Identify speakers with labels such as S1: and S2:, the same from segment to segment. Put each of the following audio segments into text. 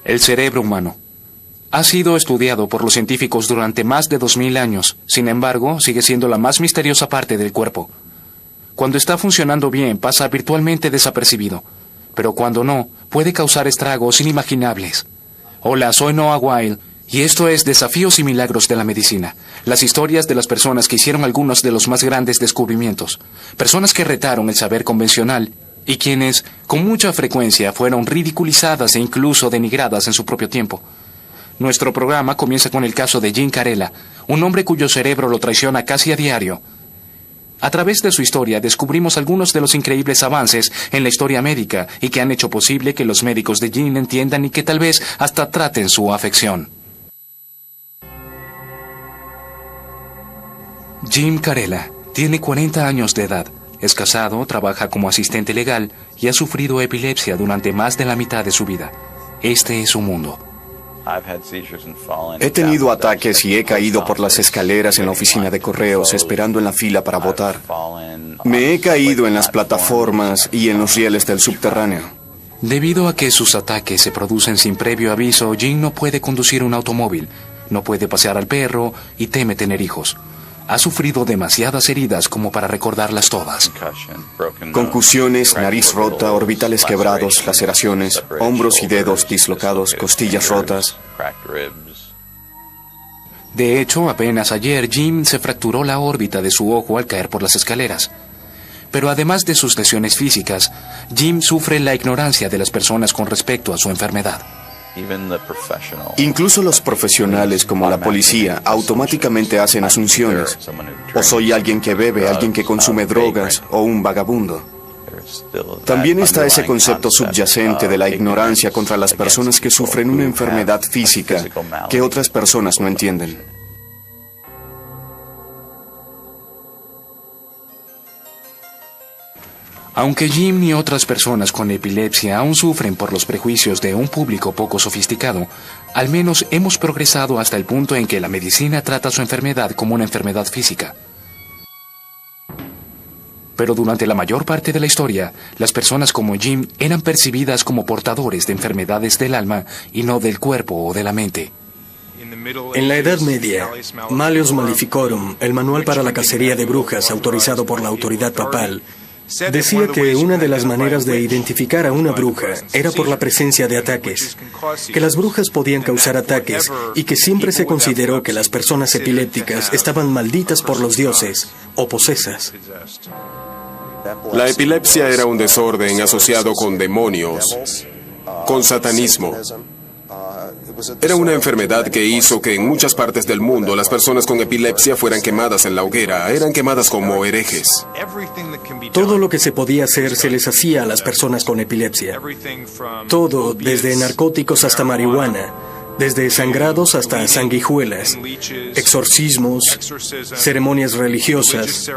S1: El cerebro humano ha sido estudiado por los científicos durante más de 2000 años. Sin embargo, sigue siendo la más misteriosa parte del cuerpo. Cuando está funcionando bien, pasa virtualmente desapercibido. Pero cuando no, puede causar estragos inimaginables. Hola, soy Noah Weil, y esto es Desafíos y Milagros de la Medicina. Las historias de las personas que hicieron algunos de los más grandes descubrimientos. Personas que retaron el saber convencional y quienes, con mucha frecuencia, fueron ridiculizadas e incluso denigradas en su propio tiempo. Nuestro programa comienza con el caso de Jim Carella, un hombre cuyo cerebro lo traiciona casi a diario. A través de su historia descubrimos algunos de los increíbles avances en la historia médica y que han hecho posible que los médicos de Jim entiendan y que tal vez hasta traten su afección. Jim Carella tiene 40 años de edad. Es casado, trabaja como asistente legal y ha sufrido epilepsia durante más de la mitad de su vida. Este es su mundo.
S2: He tenido ataques y he caído por las escaleras en la oficina de correos esperando en la fila para votar. Me he caído en las plataformas y en los rieles del subterráneo.
S1: Debido a que sus ataques se producen sin previo aviso, Jim no puede conducir un automóvil, no puede pasear al perro y teme tener hijos. Ha sufrido demasiadas heridas como para recordarlas todas.
S2: Concusiones, nariz rota, orbitales quebrados, laceraciones, hombros y dedos dislocados, costillas rotas.
S1: De hecho, apenas ayer Jim se fracturó la órbita de su ojo al caer por las escaleras. Pero además de sus lesiones físicas, Jim sufre la ignorancia de las personas con respecto a su enfermedad.
S2: Incluso los profesionales como la policía automáticamente hacen asunciones. O soy alguien que bebe, alguien que consume drogas o un vagabundo. También está ese concepto subyacente de la ignorancia contra las personas que sufren una enfermedad física que otras personas no entienden.
S1: Aunque Jim y otras personas con epilepsia aún sufren por los prejuicios de un público poco sofisticado, al menos hemos progresado hasta el punto en que la medicina trata su enfermedad como una enfermedad física. Pero durante la mayor parte de la historia, las personas como Jim eran percibidas como portadores de enfermedades del alma y no del cuerpo o de la mente.
S3: En la Edad Media, Malleus Maleficorum, el manual para la cacería de brujas autorizado por la autoridad papal, decía que una de las maneras de identificar a una bruja era por la presencia de ataques, que las brujas podían causar ataques y que siempre se consideró que las personas epilépticas estaban malditas por los dioses o posesas.
S4: La epilepsia era un desorden asociado con demonios, con satanismo. Era una enfermedad que hizo que en muchas partes del mundo las personas con epilepsia fueran quemadas en la hoguera, eran quemadas como herejes.
S3: Todo lo que se podía hacer se les hacía a las personas con epilepsia. Todo, desde narcóticos hasta marihuana, desde sangrados hasta sanguijuelas, exorcismos, ceremonias religiosas,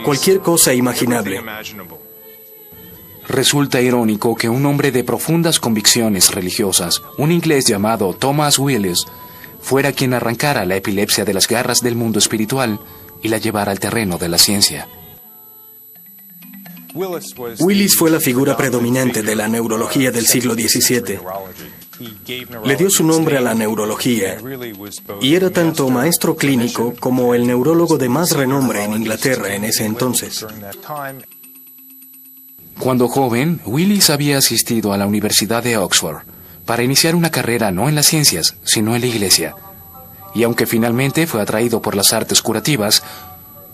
S3: cualquier cosa imaginable.
S1: Resulta irónico que un hombre de profundas convicciones religiosas, un inglés llamado Thomas Willis, fuera quien arrancara la epilepsia de las garras del mundo espiritual y la llevara al terreno de la ciencia.
S3: Willis fue la figura predominante de la neurología del siglo XVII. Le dio su nombre a la neurología y era tanto maestro clínico como el neurólogo de más renombre en Inglaterra en ese entonces.
S1: Cuando joven, Willis había asistido a la Universidad de Oxford para iniciar una carrera no en las ciencias, sino en la iglesia. Y aunque finalmente fue atraído por las artes curativas,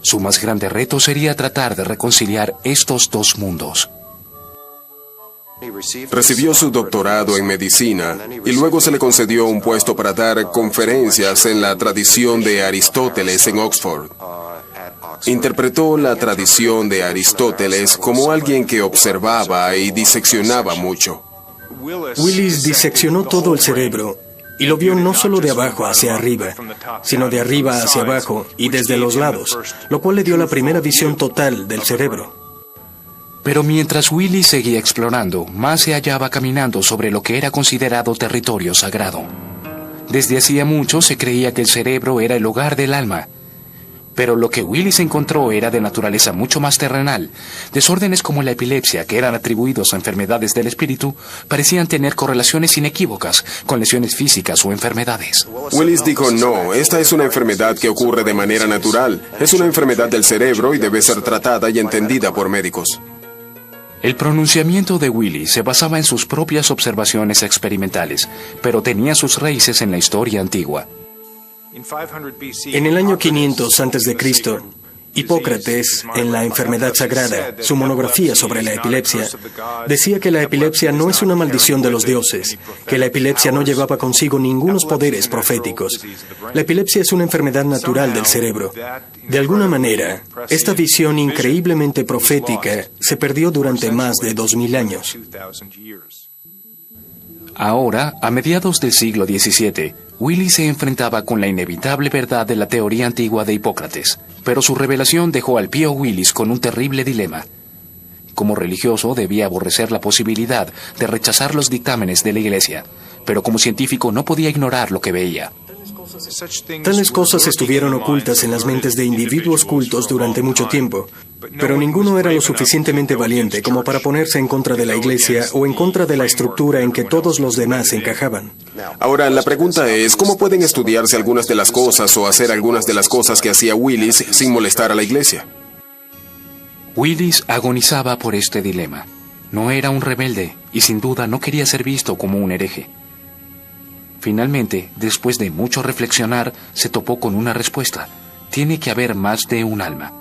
S1: su más grande reto sería tratar de reconciliar estos dos mundos.
S4: Recibió su doctorado en medicina y luego se le concedió un puesto para dar conferencias en la tradición de Aristóteles en Oxford. Interpretó la tradición de Aristóteles como alguien que observaba y diseccionaba mucho.
S3: Willis diseccionó todo el cerebro y lo vio no solo de abajo hacia arriba, sino de arriba hacia abajo y desde los lados, lo cual le dio la primera visión total del cerebro.
S1: Pero mientras Willis seguía explorando, más se hallaba caminando sobre lo que era considerado territorio sagrado. Desde hacía mucho se creía que el cerebro era el hogar del alma. Pero lo que Willis encontró era de naturaleza mucho más terrenal. Desórdenes como la epilepsia, que eran atribuidos a enfermedades del espíritu, parecían tener correlaciones inequívocas con lesiones físicas o enfermedades.
S4: Willis dijo, no, esta es una enfermedad que ocurre de manera natural. Es una enfermedad del cerebro y debe ser tratada y entendida por médicos.
S1: El pronunciamiento de Willis se basaba en sus propias observaciones experimentales, pero tenía sus raíces en la historia antigua.
S3: En el año 500 a.C., Hipócrates, en La enfermedad sagrada, su monografía sobre la epilepsia, decía que la epilepsia no es una maldición de los dioses, que la epilepsia no llevaba consigo ningunos poderes proféticos. La epilepsia es una enfermedad natural del cerebro. De alguna manera, esta visión increíblemente profética se perdió durante más de 2000 años.
S1: Ahora, a mediados del siglo XVII, Willis se enfrentaba con la inevitable verdad de la teoría antigua de Hipócrates, pero su revelación dejó al pío Willis con un terrible dilema. Como religioso debía aborrecer la posibilidad de rechazar los dictámenes de la Iglesia, pero como científico no podía ignorar lo que veía.
S3: Tales cosas estuvieron ocultas en las mentes de individuos cultos durante mucho tiempo, pero ninguno era lo suficientemente valiente como para ponerse en contra de la Iglesia o en contra de la estructura en que todos los demás encajaban.
S4: Ahora, la pregunta es, ¿cómo pueden estudiarse algunas de las cosas o hacer algunas de las cosas que hacía Willis sin molestar a la Iglesia?
S1: Willis agonizaba por este dilema. No era un rebelde y sin duda no quería ser visto como un hereje. Finalmente, después de mucho reflexionar, se topó con una respuesta. Tiene que haber más de un alma.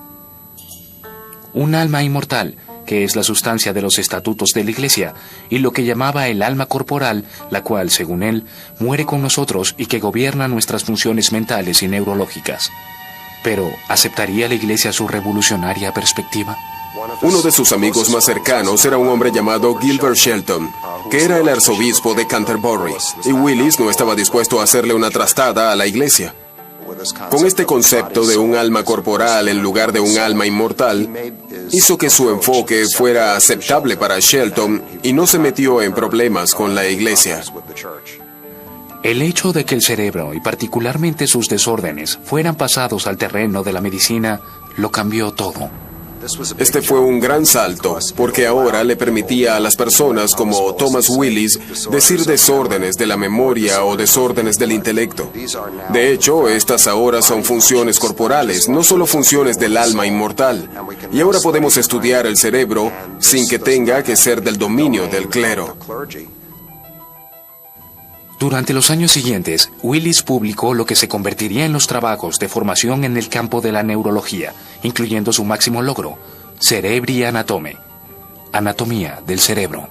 S1: Un alma inmortal, que es la sustancia de los estatutos de la Iglesia, y lo que llamaba el alma corporal, la cual, según él, muere con nosotros y que gobierna nuestras funciones mentales y neurológicas. Pero, ¿aceptaría la Iglesia su revolucionaria perspectiva?
S4: Uno de sus amigos más cercanos era un hombre llamado Gilbert Shelton, que era el arzobispo de Canterbury, y Willis no estaba dispuesto a hacerle una trastada a la Iglesia. Con este concepto de un alma corporal en lugar de un alma inmortal, hizo que su enfoque fuera aceptable para Shelton y no se metió en problemas con la Iglesia.
S1: El hecho de que el cerebro, y particularmente sus desórdenes, fueran pasados al terreno de la medicina, lo cambió todo.
S4: Este fue un gran salto, porque ahora le permitía a las personas como Thomas Willis decir desórdenes de la memoria o desórdenes del intelecto. De hecho, estas ahora son funciones corporales, no solo funciones del alma inmortal. Y ahora podemos estudiar el cerebro sin que tenga que ser del dominio del clero.
S1: Durante los años siguientes, Willis publicó lo que se convertiría en los trabajos de formación en el campo de la neurología, incluyendo su máximo logro, Cerebri Anatome, Anatomía del Cerebro.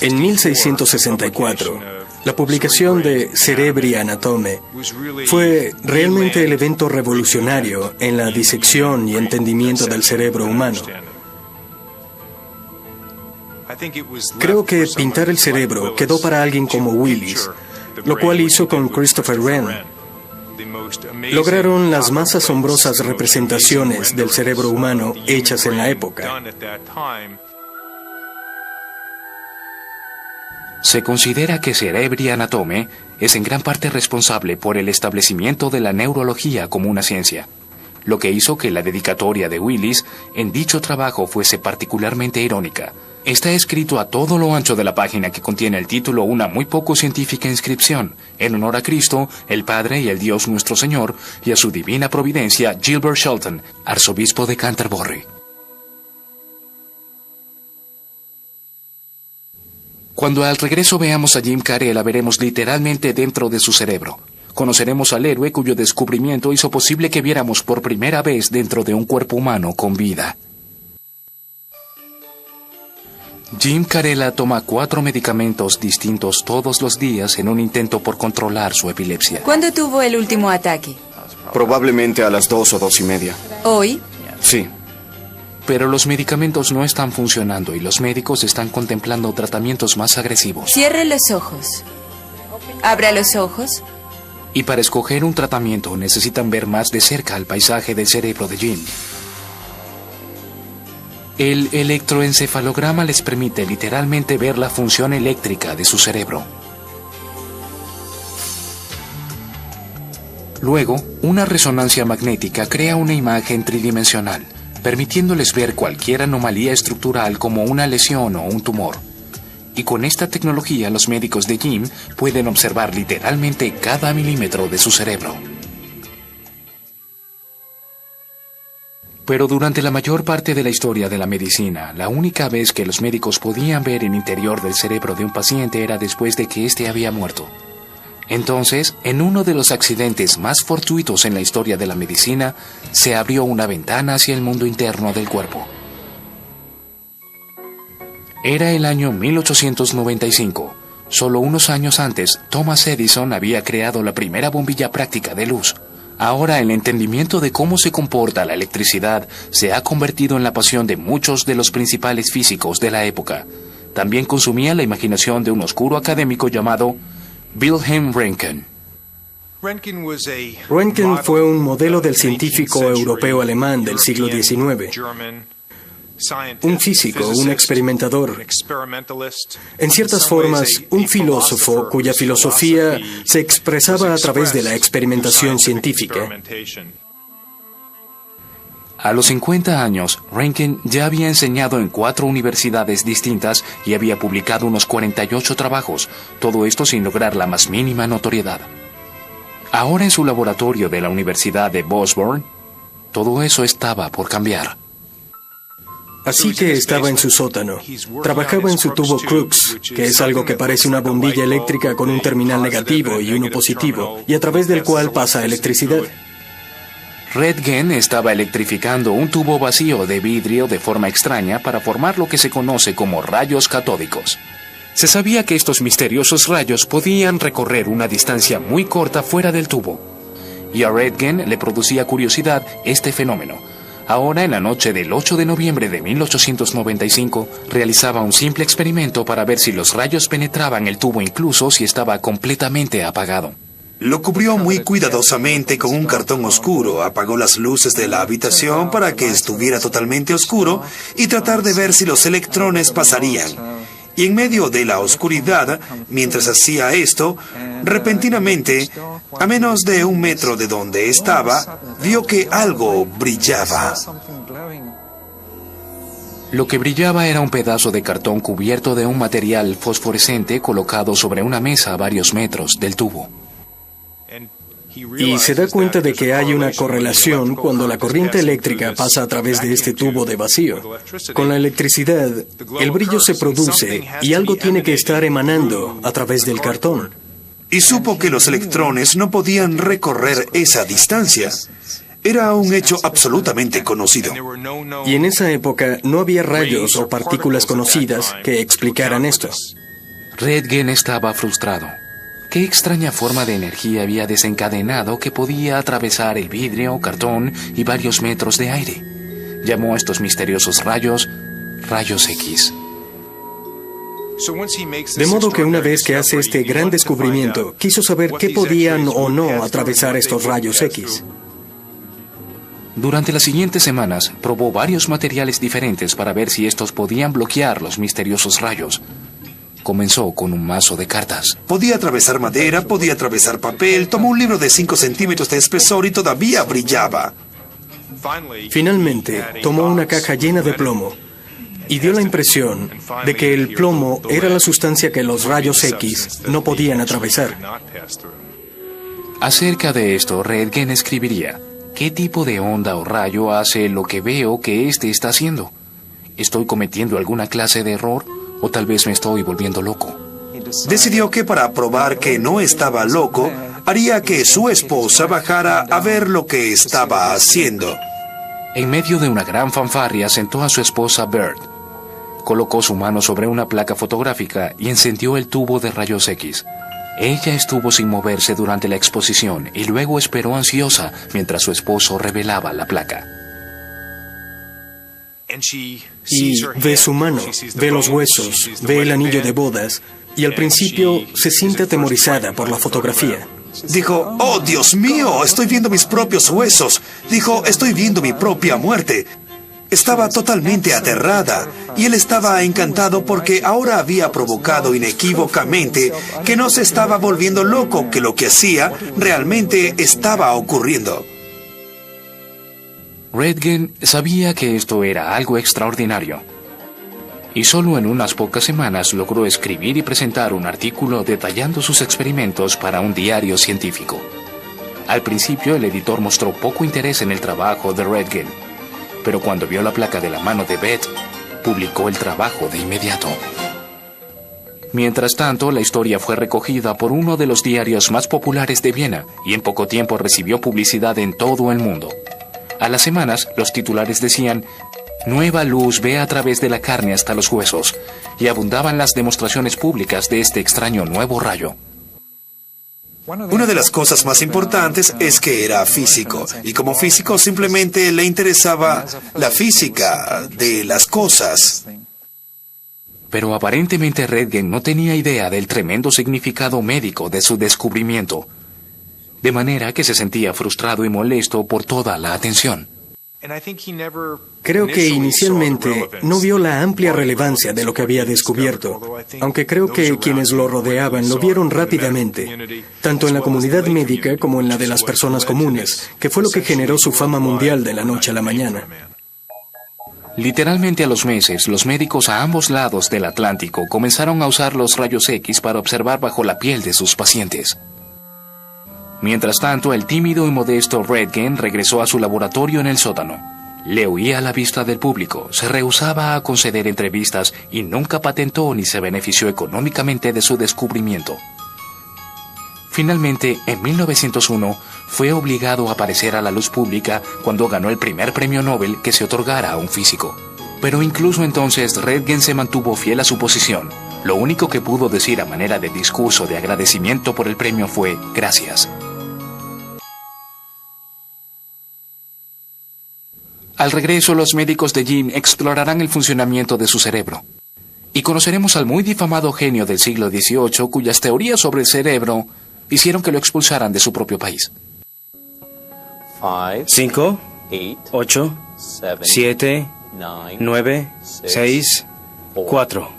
S3: En 1664, la publicación de Cerebri Anatome fue realmente el evento revolucionario en la disección y entendimiento del cerebro humano. Creo que pintar el cerebro quedó para alguien como Willis, lo cual hizo con Christopher Wren. Lograron las más asombrosas representaciones del cerebro humano hechas en la época.
S1: Se considera que Cerebri Anatome es en gran parte responsable por el establecimiento de la neurología como una ciencia, lo que hizo que la dedicatoria de Willis en dicho trabajo fuese particularmente irónica. Está escrito a todo lo ancho de la página que contiene el título una muy poco científica inscripción, en honor a Cristo, el Padre y el Dios nuestro Señor, y a su divina providencia Gilbert Shelton, arzobispo de Canterbury. Cuando al regreso veamos a Jim Carrey, la veremos literalmente dentro de su cerebro. Conoceremos al héroe cuyo descubrimiento hizo posible que viéramos por primera vez dentro de un cuerpo humano con vida. Jim Carrella toma 4 medicamentos distintos todos los días en un intento por controlar su epilepsia.
S5: ¿Cuándo tuvo el último ataque?
S2: Probablemente a las 2 o 2:30.
S5: ¿Hoy?
S2: Sí.
S1: Pero los medicamentos no están funcionando y los médicos están contemplando tratamientos más agresivos.
S5: Cierre los ojos. Abra los ojos.
S1: Y para escoger un tratamiento necesitan ver más de cerca el paisaje del cerebro de Jim. El electroencefalograma les permite literalmente ver la función eléctrica de su cerebro. Luego, una resonancia magnética crea una imagen tridimensional, permitiéndoles ver cualquier anomalía estructural como una lesión o un tumor. Y con esta tecnología los médicos de Jim pueden observar literalmente cada milímetro de su cerebro. Pero durante la mayor parte de la historia de la medicina, la única vez que los médicos podían ver el interior del cerebro de un paciente era después de que éste había muerto. Entonces, en uno de los accidentes más fortuitos en la historia de la medicina, se abrió una ventana hacia el mundo interno del cuerpo. Era el año 1895. Solo unos años antes, Thomas Edison había creado la primera bombilla práctica de luz. Ahora el entendimiento de cómo se comporta la electricidad se ha convertido en la pasión de muchos de los principales físicos de la época. También consumía la imaginación de un oscuro académico llamado Wilhelm Röntgen.
S3: Röntgen fue un modelo del científico europeo-alemán del siglo XIX. Un físico, un experimentador, en ciertas formas, un filósofo cuya filosofía se expresaba a través de la experimentación científica.
S1: A los 50 años, Röntgen ya había enseñado en 4 universidades distintas y había publicado unos 48 trabajos, todo esto sin lograr la más mínima notoriedad. Ahora en su laboratorio de la Universidad de Bosborn, todo eso estaba por cambiar.
S3: Así que estaba en su sótano. Trabajaba en su tubo Crookes, que es algo que parece una bombilla eléctrica con un terminal negativo y uno positivo, y a través del cual pasa electricidad.
S1: Röntgen estaba electrificando un tubo vacío de vidrio de forma extraña para formar lo que se conoce como rayos catódicos. Se sabía que estos misteriosos rayos podían recorrer una distancia muy corta fuera del tubo. Y a Röntgen le producía curiosidad este fenómeno. Ahora, en la noche del 8 de noviembre de 1895, realizaba un simple experimento para ver si los rayos penetraban el tubo incluso si estaba completamente apagado.
S6: Lo cubrió muy cuidadosamente con un cartón oscuro, apagó las luces de la habitación para que estuviera totalmente oscuro y tratar de ver si los electrones pasarían. Y en medio de la oscuridad, mientras hacía esto, repentinamente, a menos de 1 metro de donde estaba, vio que algo brillaba.
S1: Lo que brillaba era un pedazo de cartón cubierto de un material fosforescente colocado sobre una mesa a varios metros del tubo.
S3: Y se da cuenta de que hay una correlación cuando la corriente eléctrica pasa a través de este tubo de vacío. Con la electricidad, el brillo se produce y algo tiene que estar emanando a través del cartón.
S6: Y supo que los electrones no podían recorrer esa distancia. Era un hecho absolutamente conocido.
S3: Y en esa época no había rayos o partículas conocidas que explicaran esto.
S1: Röntgen estaba frustrado. ¿Qué extraña forma de energía había desencadenado que podía atravesar el vidrio, cartón y varios metros de aire? Llamó a estos misteriosos rayos X.
S3: De modo que una vez que hace este gran descubrimiento, quiso saber qué podían o no atravesar estos rayos X.
S1: Durante las siguientes semanas, probó varios materiales diferentes para ver si estos podían bloquear los misteriosos rayos. Comenzó con un mazo de cartas.
S6: Podía atravesar madera, podía atravesar papel, tomó un libro de 5 centímetros de espesor y todavía brillaba.
S3: Finalmente, tomó una caja llena de plomo y dio la impresión de que el plomo era la sustancia que los rayos X no podían atravesar.
S1: Acerca de esto, Röntgen escribiría: ¿qué tipo de onda o rayo hace lo que veo que éste está haciendo? ¿Estoy cometiendo alguna clase de error? ¿O tal vez me estoy volviendo loco?
S6: Decidió que para probar que no estaba loco, haría que su esposa bajara a ver lo que estaba haciendo.
S1: En medio de una gran fanfarria sentó a su esposa Bert. Colocó su mano sobre una placa fotográfica y encendió el tubo de rayos X. Ella estuvo sin moverse durante la exposición y luego esperó ansiosa mientras su esposo revelaba la placa.
S3: Y ve su mano, ve los huesos, ve el anillo de bodas, y al principio se siente atemorizada por la fotografía.
S6: Dijo: ¡oh, Dios mío! Estoy viendo mis propios huesos. Dijo: estoy viendo mi propia muerte. Estaba totalmente aterrada y él estaba encantado porque ahora había provocado inequívocamente que no se estaba volviendo loco, que lo que hacía realmente estaba ocurriendo.
S1: Röntgen sabía que esto era algo extraordinario. Y solo en unas pocas semanas logró escribir y presentar un artículo detallando sus experimentos para un diario científico. Al principio el editor mostró poco interés en el trabajo de Röntgen, pero cuando vio la placa de la mano de Bethe, publicó el trabajo de inmediato. Mientras tanto, la historia fue recogida por uno de los diarios más populares de Viena y en poco tiempo recibió publicidad en todo el mundo. A las semanas, los titulares decían: «Nueva luz ve a través de la carne hasta los huesos», y abundaban las demostraciones públicas de este extraño nuevo rayo.
S6: Una de las cosas más importantes es que era físico, y como físico simplemente le interesaba la física de las cosas.
S1: Pero aparentemente Röntgen no tenía idea del tremendo significado médico de su descubrimiento, de manera que se sentía frustrado y molesto por toda la atención.
S3: Creo que inicialmente no vio la amplia relevancia de lo que había descubierto, aunque creo que quienes lo rodeaban lo vieron rápidamente, tanto en la comunidad médica como en la de las personas comunes, que fue lo que generó su fama mundial de la noche a la mañana.
S1: Literalmente a los meses, los médicos a ambos lados del Atlántico comenzaron a usar los rayos X para observar bajo la piel de sus pacientes. Mientras tanto, el tímido y modesto Röntgen regresó a su laboratorio en el sótano. Le huía a la vista del público, se rehusaba a conceder entrevistas y nunca patentó ni se benefició económicamente de su descubrimiento. Finalmente, en 1901, fue obligado a aparecer a la luz pública cuando ganó el primer premio Nobel que se otorgara a un físico. Pero incluso entonces, Röntgen se mantuvo fiel a su posición. Lo único que pudo decir a manera de discurso de agradecimiento por el premio fue «gracias». Al regreso, los médicos de Jim explorarán el funcionamiento de su cerebro. Y conoceremos al muy difamado genio del siglo XVIII, cuyas teorías sobre el cerebro hicieron que lo expulsaran de su propio país.
S7: 5, 8, 7, 9, 6, 4.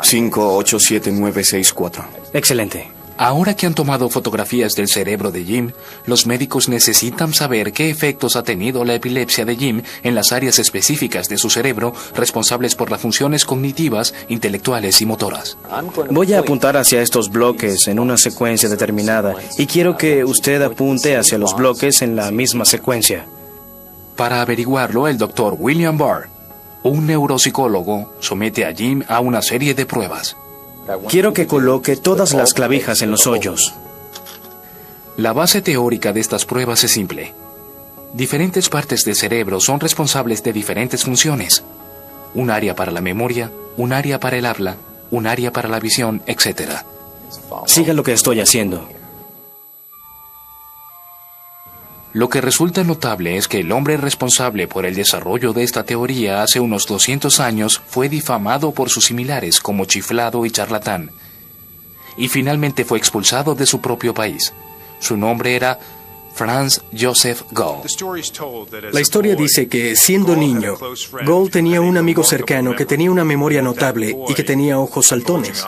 S2: 5, 8, 7, 9, 6, 4.
S7: Excelente.
S1: Ahora que han tomado fotografías del cerebro de Jim, los médicos necesitan saber qué efectos ha tenido la epilepsia de Jim en las áreas específicas de su cerebro responsables por las funciones cognitivas, intelectuales y motoras.
S7: Voy a apuntar hacia estos bloques en una secuencia determinada y quiero que usted apunte hacia los bloques en la misma secuencia.
S1: Para averiguarlo, el doctor William Barr, un neuropsicólogo, somete a Jim a una serie de pruebas.
S7: Quiero que coloque todas las clavijas en los hoyos.
S1: La base teórica de estas pruebas es simple. Diferentes partes del cerebro son responsables de diferentes funciones. Un área para la memoria, un área para el habla, un área para la visión, etc.
S7: Siga lo que estoy haciendo.
S1: Lo que resulta notable es que el hombre responsable por el desarrollo de esta teoría hace unos 200 años fue difamado por sus similares como chiflado y charlatán, y finalmente fue expulsado de su propio país. Su nombre era Franz Joseph Gall.
S3: La historia dice que, siendo niño, Gall tenía un amigo cercano que tenía una memoria notable y que tenía ojos saltones.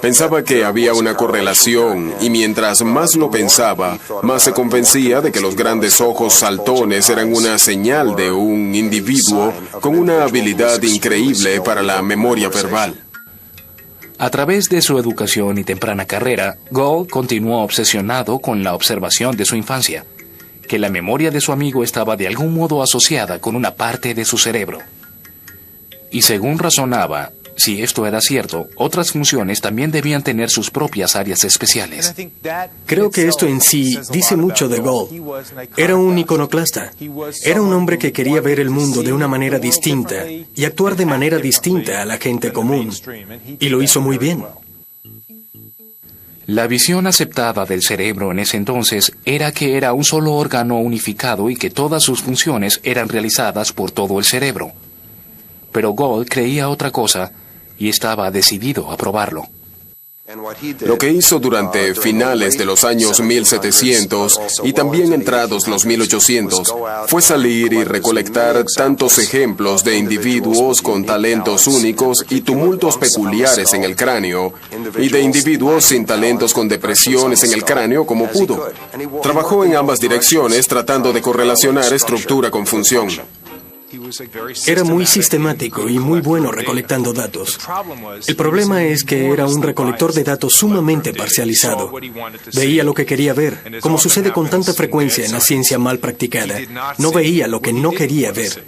S4: Pensaba que había una correlación y mientras más lo pensaba, más se convencía de que los grandes ojos saltones eran una señal de un individuo con una habilidad increíble para la memoria verbal.
S1: A través de su educación y temprana carrera, Gall continuó obsesionado con la observación de su infancia, que la memoria de su amigo estaba de algún modo asociada con una parte de su cerebro. Y según razonaba, si esto era cierto, otras funciones también debían tener sus propias áreas especiales.
S3: Creo que esto en sí dice mucho de Gall. Era un iconoclasta. Era un hombre que quería ver el mundo de una manera distinta y actuar de manera distinta a la gente común. Y lo hizo muy bien.
S1: La visión aceptada del cerebro en ese entonces era que era un solo órgano unificado y que todas sus funciones eran realizadas por todo el cerebro. Pero Gall creía otra cosa y estaba decidido a probarlo.
S4: Lo que hizo durante finales de los años 1700 y también entrados los 1800 fue salir y recolectar tantos ejemplos de individuos con talentos únicos y tumultos peculiares en el cráneo, y de individuos sin talentos con depresiones en el cráneo como pudo. Trabajó en ambas direcciones tratando de correlacionar estructura con función.
S3: Era muy sistemático y muy bueno recolectando datos. El problema es que era un recolector de datos sumamente parcializado. Veía lo que quería ver, como sucede con tanta frecuencia en la ciencia mal practicada. No veía lo que no quería ver.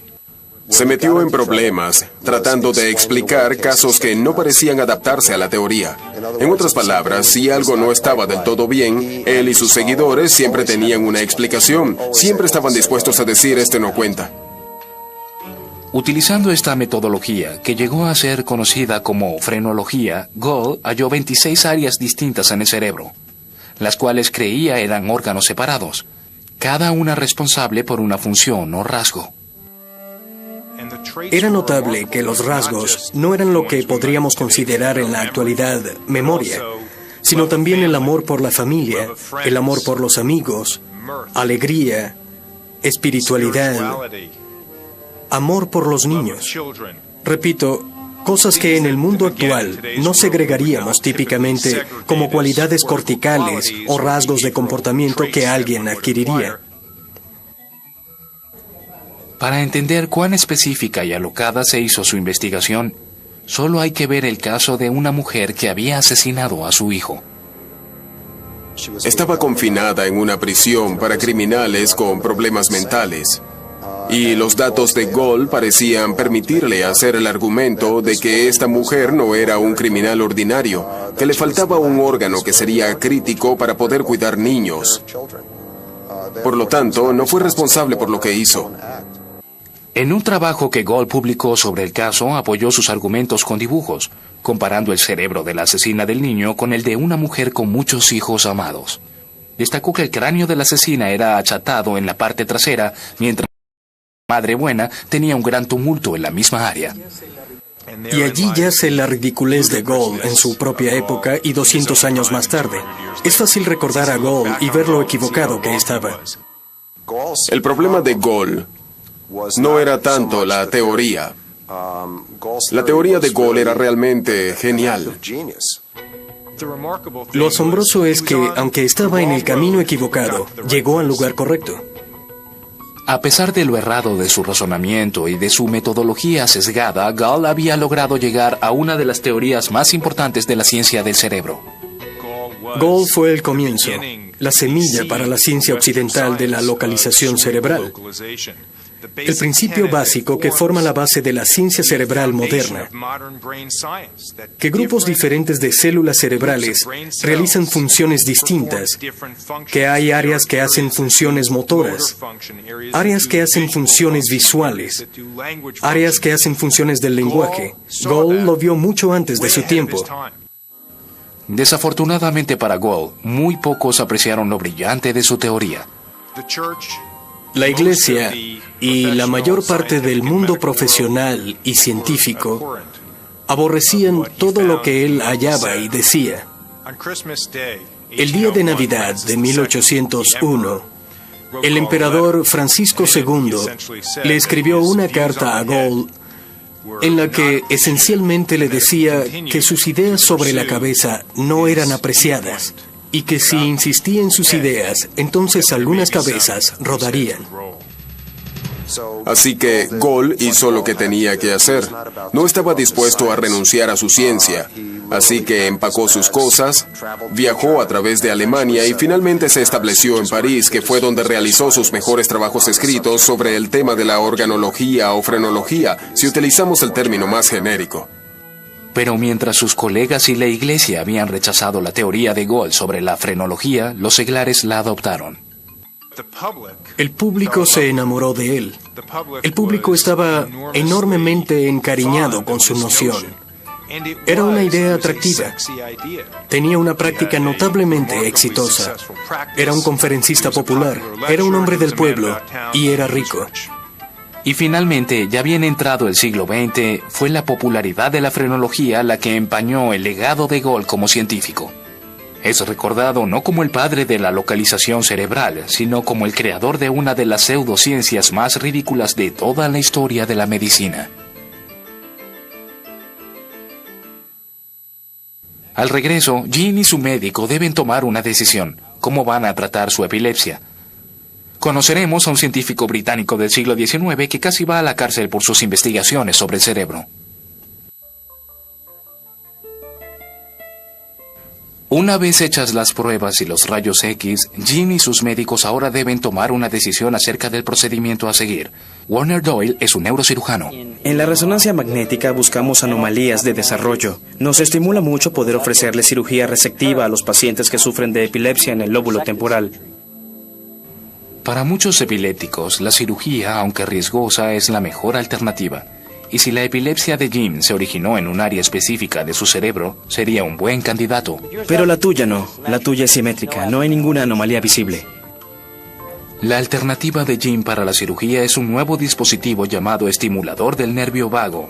S4: Se metió en problemas, tratando de explicar casos que no parecían adaptarse a la teoría. En otras palabras, si algo no estaba del todo bien, él y sus seguidores siempre tenían una explicación, siempre estaban dispuestos a decir «este no cuenta».
S1: Utilizando esta metodología, que llegó a ser conocida como frenología, Gall halló 26 áreas distintas en el cerebro, las cuales creía eran órganos separados, cada una responsable por una función o rasgo.
S3: Era notable que los rasgos no eran lo que podríamos considerar en la actualidad memoria, sino también el amor por la familia, el amor por los amigos, alegría, espiritualidad, amor por los niños. Repito, cosas que en el mundo actual no segregaríamos típicamente como cualidades corticales o rasgos de comportamiento que alguien adquiriría.
S1: Para entender cuán específica y alocada se hizo su investigación, solo hay que ver el caso de una mujer que había asesinado a su hijo.
S4: Estaba confinada en una prisión para criminales con problemas mentales. Y los datos de Gall parecían permitirle hacer el argumento de que esta mujer no era un criminal ordinario, que le faltaba un órgano que sería crítico para poder cuidar niños. Por lo tanto, no fue responsable por lo que hizo.
S1: En un trabajo que Gall publicó sobre el caso, apoyó sus argumentos con dibujos, comparando el cerebro de la asesina del niño con el de una mujer con muchos hijos amados. Destacó que el cráneo de la asesina era achatado en la parte trasera, mientras la madre buena tenía un gran tumulto en la misma área.
S3: Y allí yace la ridiculez de Gall en su propia época y 200 años más tarde. Es fácil recordar a Gall y ver lo equivocado que estaba.
S4: El problema de Gall no era tanto la teoría. La teoría de Gall era realmente genial.
S3: Lo asombroso es que, aunque estaba en el camino equivocado, llegó al lugar correcto.
S1: A pesar de lo errado de su razonamiento y de su metodología sesgada, Gall había logrado llegar a una de las teorías más importantes de la ciencia del cerebro.
S3: Gall fue el comienzo, la semilla para la ciencia occidental de la localización cerebral. El principio básico que forma la base de la ciencia cerebral moderna, que grupos diferentes de células cerebrales realizan funciones distintas, que hay áreas que hacen funciones motoras, áreas que hacen funciones visuales, áreas que hacen funciones del lenguaje. Gall lo vio mucho antes de su tiempo.
S1: Desafortunadamente para Gall, muy pocos apreciaron lo brillante de su teoría.
S3: La Iglesia y la mayor parte del mundo profesional y científico aborrecían todo lo que él hallaba y decía. El día de Navidad de 1801, el emperador Francisco II le escribió una carta a Gall en la que esencialmente le decía que sus ideas sobre la cabeza no eran apreciadas y que si insistía en sus ideas, entonces algunas cabezas rodarían.
S4: Así que Gall hizo lo que tenía que hacer. No estaba dispuesto a renunciar a su ciencia. Así que empacó sus cosas, viajó a través de Alemania y finalmente se estableció en París, que fue donde realizó sus mejores trabajos escritos sobre el tema de la organología o frenología, si utilizamos el término más genérico.
S1: Pero mientras sus colegas y la Iglesia habían rechazado la teoría de Gall sobre la frenología, los seglares la adoptaron.
S3: El público se enamoró de él. El público estaba enormemente encariñado con su noción. Era una idea atractiva. Tenía una práctica notablemente exitosa. Era un conferencista popular, era un hombre del pueblo y era rico.
S1: Y finalmente, ya bien entrado el siglo XX, fue la popularidad de la frenología la que empañó el legado de Gall como científico. Es recordado no como el padre de la localización cerebral, sino como el creador de una de las pseudociencias más ridículas de toda la historia de la medicina. Al regreso, Jean y su médico deben tomar una decisión: cómo van a tratar su epilepsia. Conoceremos a un científico británico del siglo XIX que casi va a la cárcel por sus investigaciones sobre el cerebro. Una vez hechas las pruebas y los rayos X, Jean y sus médicos ahora deben tomar una decisión acerca del procedimiento a seguir. Warner Doyle es un neurocirujano.
S7: En la resonancia magnética buscamos anomalías de desarrollo. Nos estimula mucho poder ofrecerle cirugía resectiva a los pacientes que sufren de epilepsia en el lóbulo temporal.
S1: Para muchos epilépticos, la cirugía, aunque riesgosa, es la mejor alternativa. Y si la epilepsia de Jim se originó en un área específica de su cerebro, sería un buen candidato.
S7: Pero la tuya no. La tuya es simétrica. No hay ninguna anomalía visible.
S1: La alternativa de Jim para la cirugía es un nuevo dispositivo llamado estimulador del nervio vago,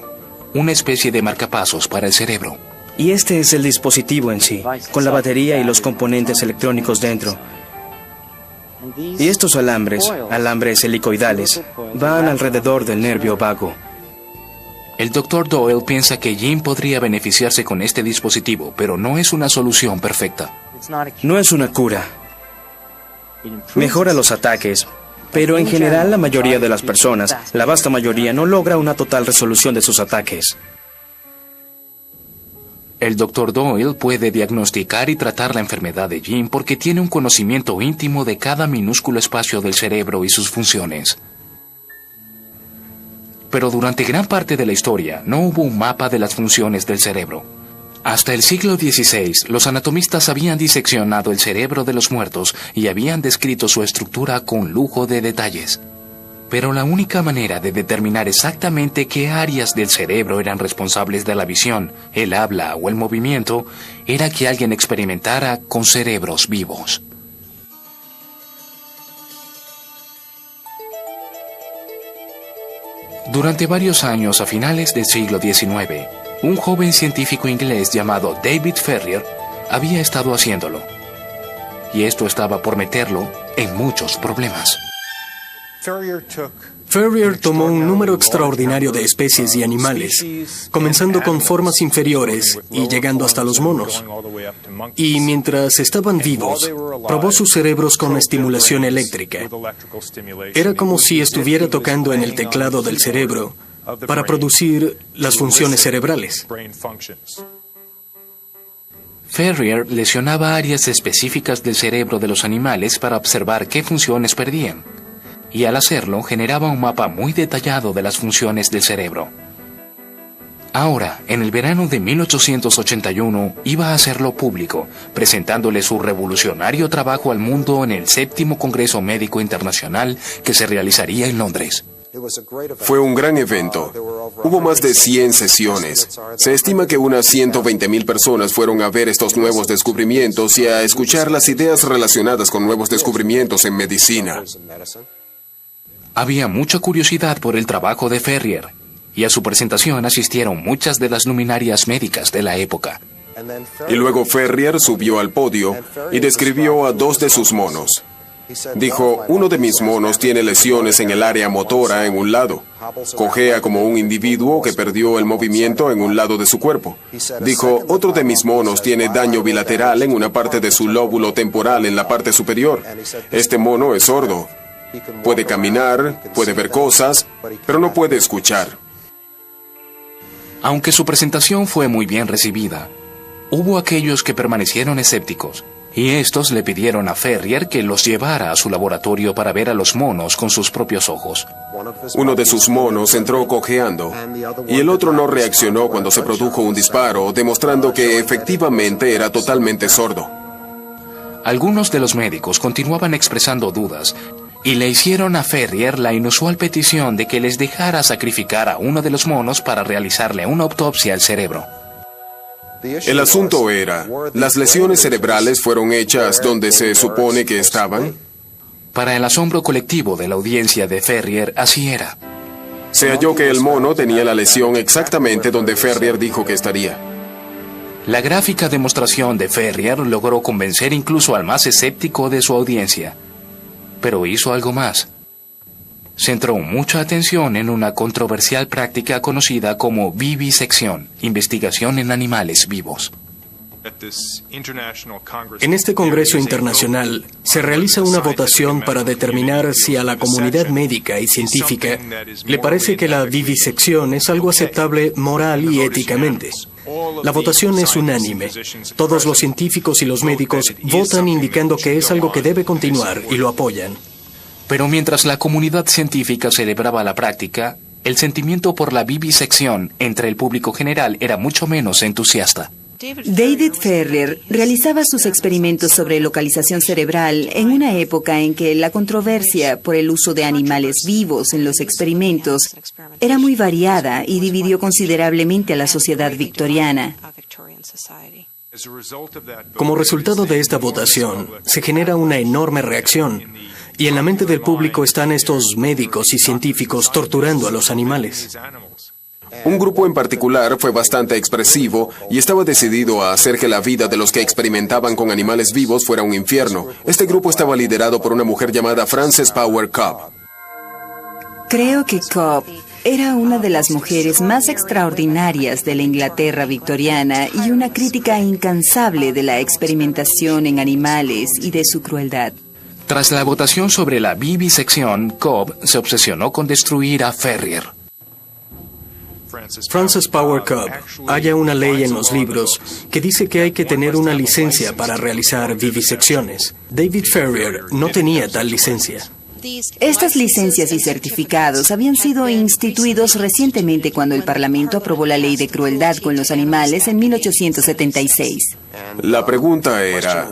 S1: una especie de marcapasos para el cerebro.
S7: Y este es el dispositivo en sí, con la batería y los componentes electrónicos dentro. Y estos alambres helicoidales, van alrededor del nervio vago.
S1: El Dr. Doyle piensa que Jim podría beneficiarse con este dispositivo, pero no es una solución perfecta.
S7: No es una cura. Mejora los ataques, pero en general la mayoría de las personas, la vasta mayoría, no logra una total resolución de sus ataques.
S1: El Dr. Doyle puede diagnosticar y tratar la enfermedad de Jim porque tiene un conocimiento íntimo de cada minúsculo espacio del cerebro y sus funciones. Pero durante gran parte de la historia no hubo un mapa de las funciones del cerebro. Hasta el siglo XVI, los anatomistas habían diseccionado el cerebro de los muertos y habían descrito su estructura con lujo de detalles. Pero la única manera de determinar exactamente qué áreas del cerebro eran responsables de la visión, el habla o el movimiento, era que alguien experimentara con cerebros vivos. Durante varios años a finales del siglo XIX, un joven científico inglés llamado David Ferrier había estado haciéndolo. Y esto estaba por meterlo en muchos problemas.
S3: Ferrier tomó un número extraordinario de especies y animales, comenzando con formas inferiores y llegando hasta los monos. Y mientras estaban vivos, probó sus cerebros con estimulación eléctrica. Era como si estuviera tocando en el teclado del cerebro para producir las funciones cerebrales.
S1: Ferrier lesionaba áreas específicas del cerebro de los animales para observar qué funciones perdían. Y al hacerlo generaba un mapa muy detallado de las funciones del cerebro. Ahora, en el verano de 1881, iba a hacerlo público, presentándole su revolucionario trabajo al mundo en el 7º Congreso Médico Internacional que se realizaría en Londres.
S4: Fue un gran evento. Hubo más de 100 sesiones. Se estima que unas 120,000 personas fueron a ver estos nuevos descubrimientos y a escuchar las ideas relacionadas con nuevos descubrimientos en medicina.
S1: Había mucha curiosidad por el trabajo de Ferrier, y a su presentación asistieron muchas de las luminarias médicas de la época.
S4: Y luego Ferrier subió al podio y describió a 2 de sus monos. Dijo, uno de mis monos tiene lesiones en el área motora en un lado. Cojea como un individuo que perdió el movimiento en un lado de su cuerpo. Dijo, otro de mis monos tiene daño bilateral en una parte de su lóbulo temporal en la parte superior. Este mono es sordo. Puede caminar, puede ver cosas, pero no puede escuchar.
S1: Aunque su presentación fue muy bien recibida, hubo aquellos que permanecieron escépticos, y estos le pidieron a Ferrier que los llevara a su laboratorio para ver a los monos con sus propios ojos.
S4: Uno de sus monos entró cojeando, y el otro no reaccionó cuando se produjo un disparo, demostrando que efectivamente era totalmente sordo.
S1: Algunos de los médicos continuaban expresando dudas, y le hicieron a Ferrier la inusual petición de que les dejara sacrificar a uno de los monos para realizarle una autopsia al cerebro.
S4: El asunto era, ¿las lesiones cerebrales fueron hechas donde se supone que estaban?
S1: Para el asombro colectivo de la audiencia de Ferrier, así era.
S4: Se halló que el mono tenía la lesión exactamente donde Ferrier dijo que estaría.
S1: La gráfica demostración de Ferrier logró convencer incluso al más escéptico de su audiencia. Pero hizo algo más. Centró mucha atención en una controversial práctica conocida como vivisección, investigación en animales vivos.
S3: En este Congreso Internacional se realiza una votación para determinar si a la comunidad médica y científica le parece que la vivisección es algo aceptable moral y éticamente. La votación es unánime. Todos los científicos y los médicos votan indicando que es algo que debe continuar y lo apoyan.
S1: Pero mientras la comunidad científica celebraba la práctica, el sentimiento por la vivisección entre el público general era mucho menos entusiasta.
S8: David Ferrier realizaba sus experimentos sobre localización cerebral en una época en que la controversia por el uso de animales vivos en los experimentos era muy variada y dividió considerablemente a la sociedad victoriana.
S3: Como resultado de esta votación, se genera una enorme reacción, y en la mente del público están estos médicos y científicos torturando a los animales.
S4: Un grupo en particular fue bastante expresivo y estaba decidido a hacer que la vida de los que experimentaban con animales vivos fuera un infierno. Este grupo estaba liderado por una mujer llamada Frances Power Cobbe.
S8: Creo que Cobbe era una de las mujeres más extraordinarias de la Inglaterra victoriana y una crítica incansable de la experimentación en animales y de su crueldad.
S1: Tras la votación sobre la vivisección, Cobbe se obsesionó con destruir a Ferrier.
S3: Frances Power Cobbe halla una ley en los libros que dice que hay que tener una licencia para realizar vivisecciones. David Ferrier no tenía tal licencia.
S8: Estas licencias y certificados habían sido instituidos recientemente cuando el Parlamento aprobó la ley de crueldad con los animales en 1876.
S4: La pregunta era,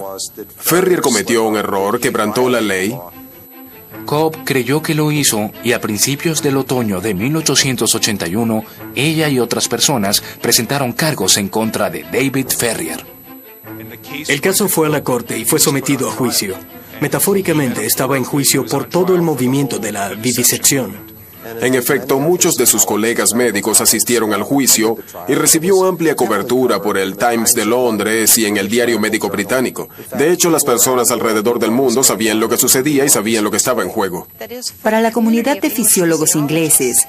S4: ¿Ferrier cometió un error, quebrantó la ley?
S1: Cobbe creyó que lo hizo y a principios del otoño de 1881, ella y otras personas presentaron cargos en contra de David Ferrier.
S3: El caso fue a la corte y fue sometido a juicio. Metafóricamente estaba en juicio por todo el movimiento de la vivisección.
S4: En efecto, muchos de sus colegas médicos asistieron al juicio y recibió amplia cobertura por el Times de Londres y en el Diario Médico Británico. De hecho, las personas alrededor del mundo sabían lo que sucedía y sabían lo que estaba en juego.
S8: Para la comunidad de fisiólogos ingleses,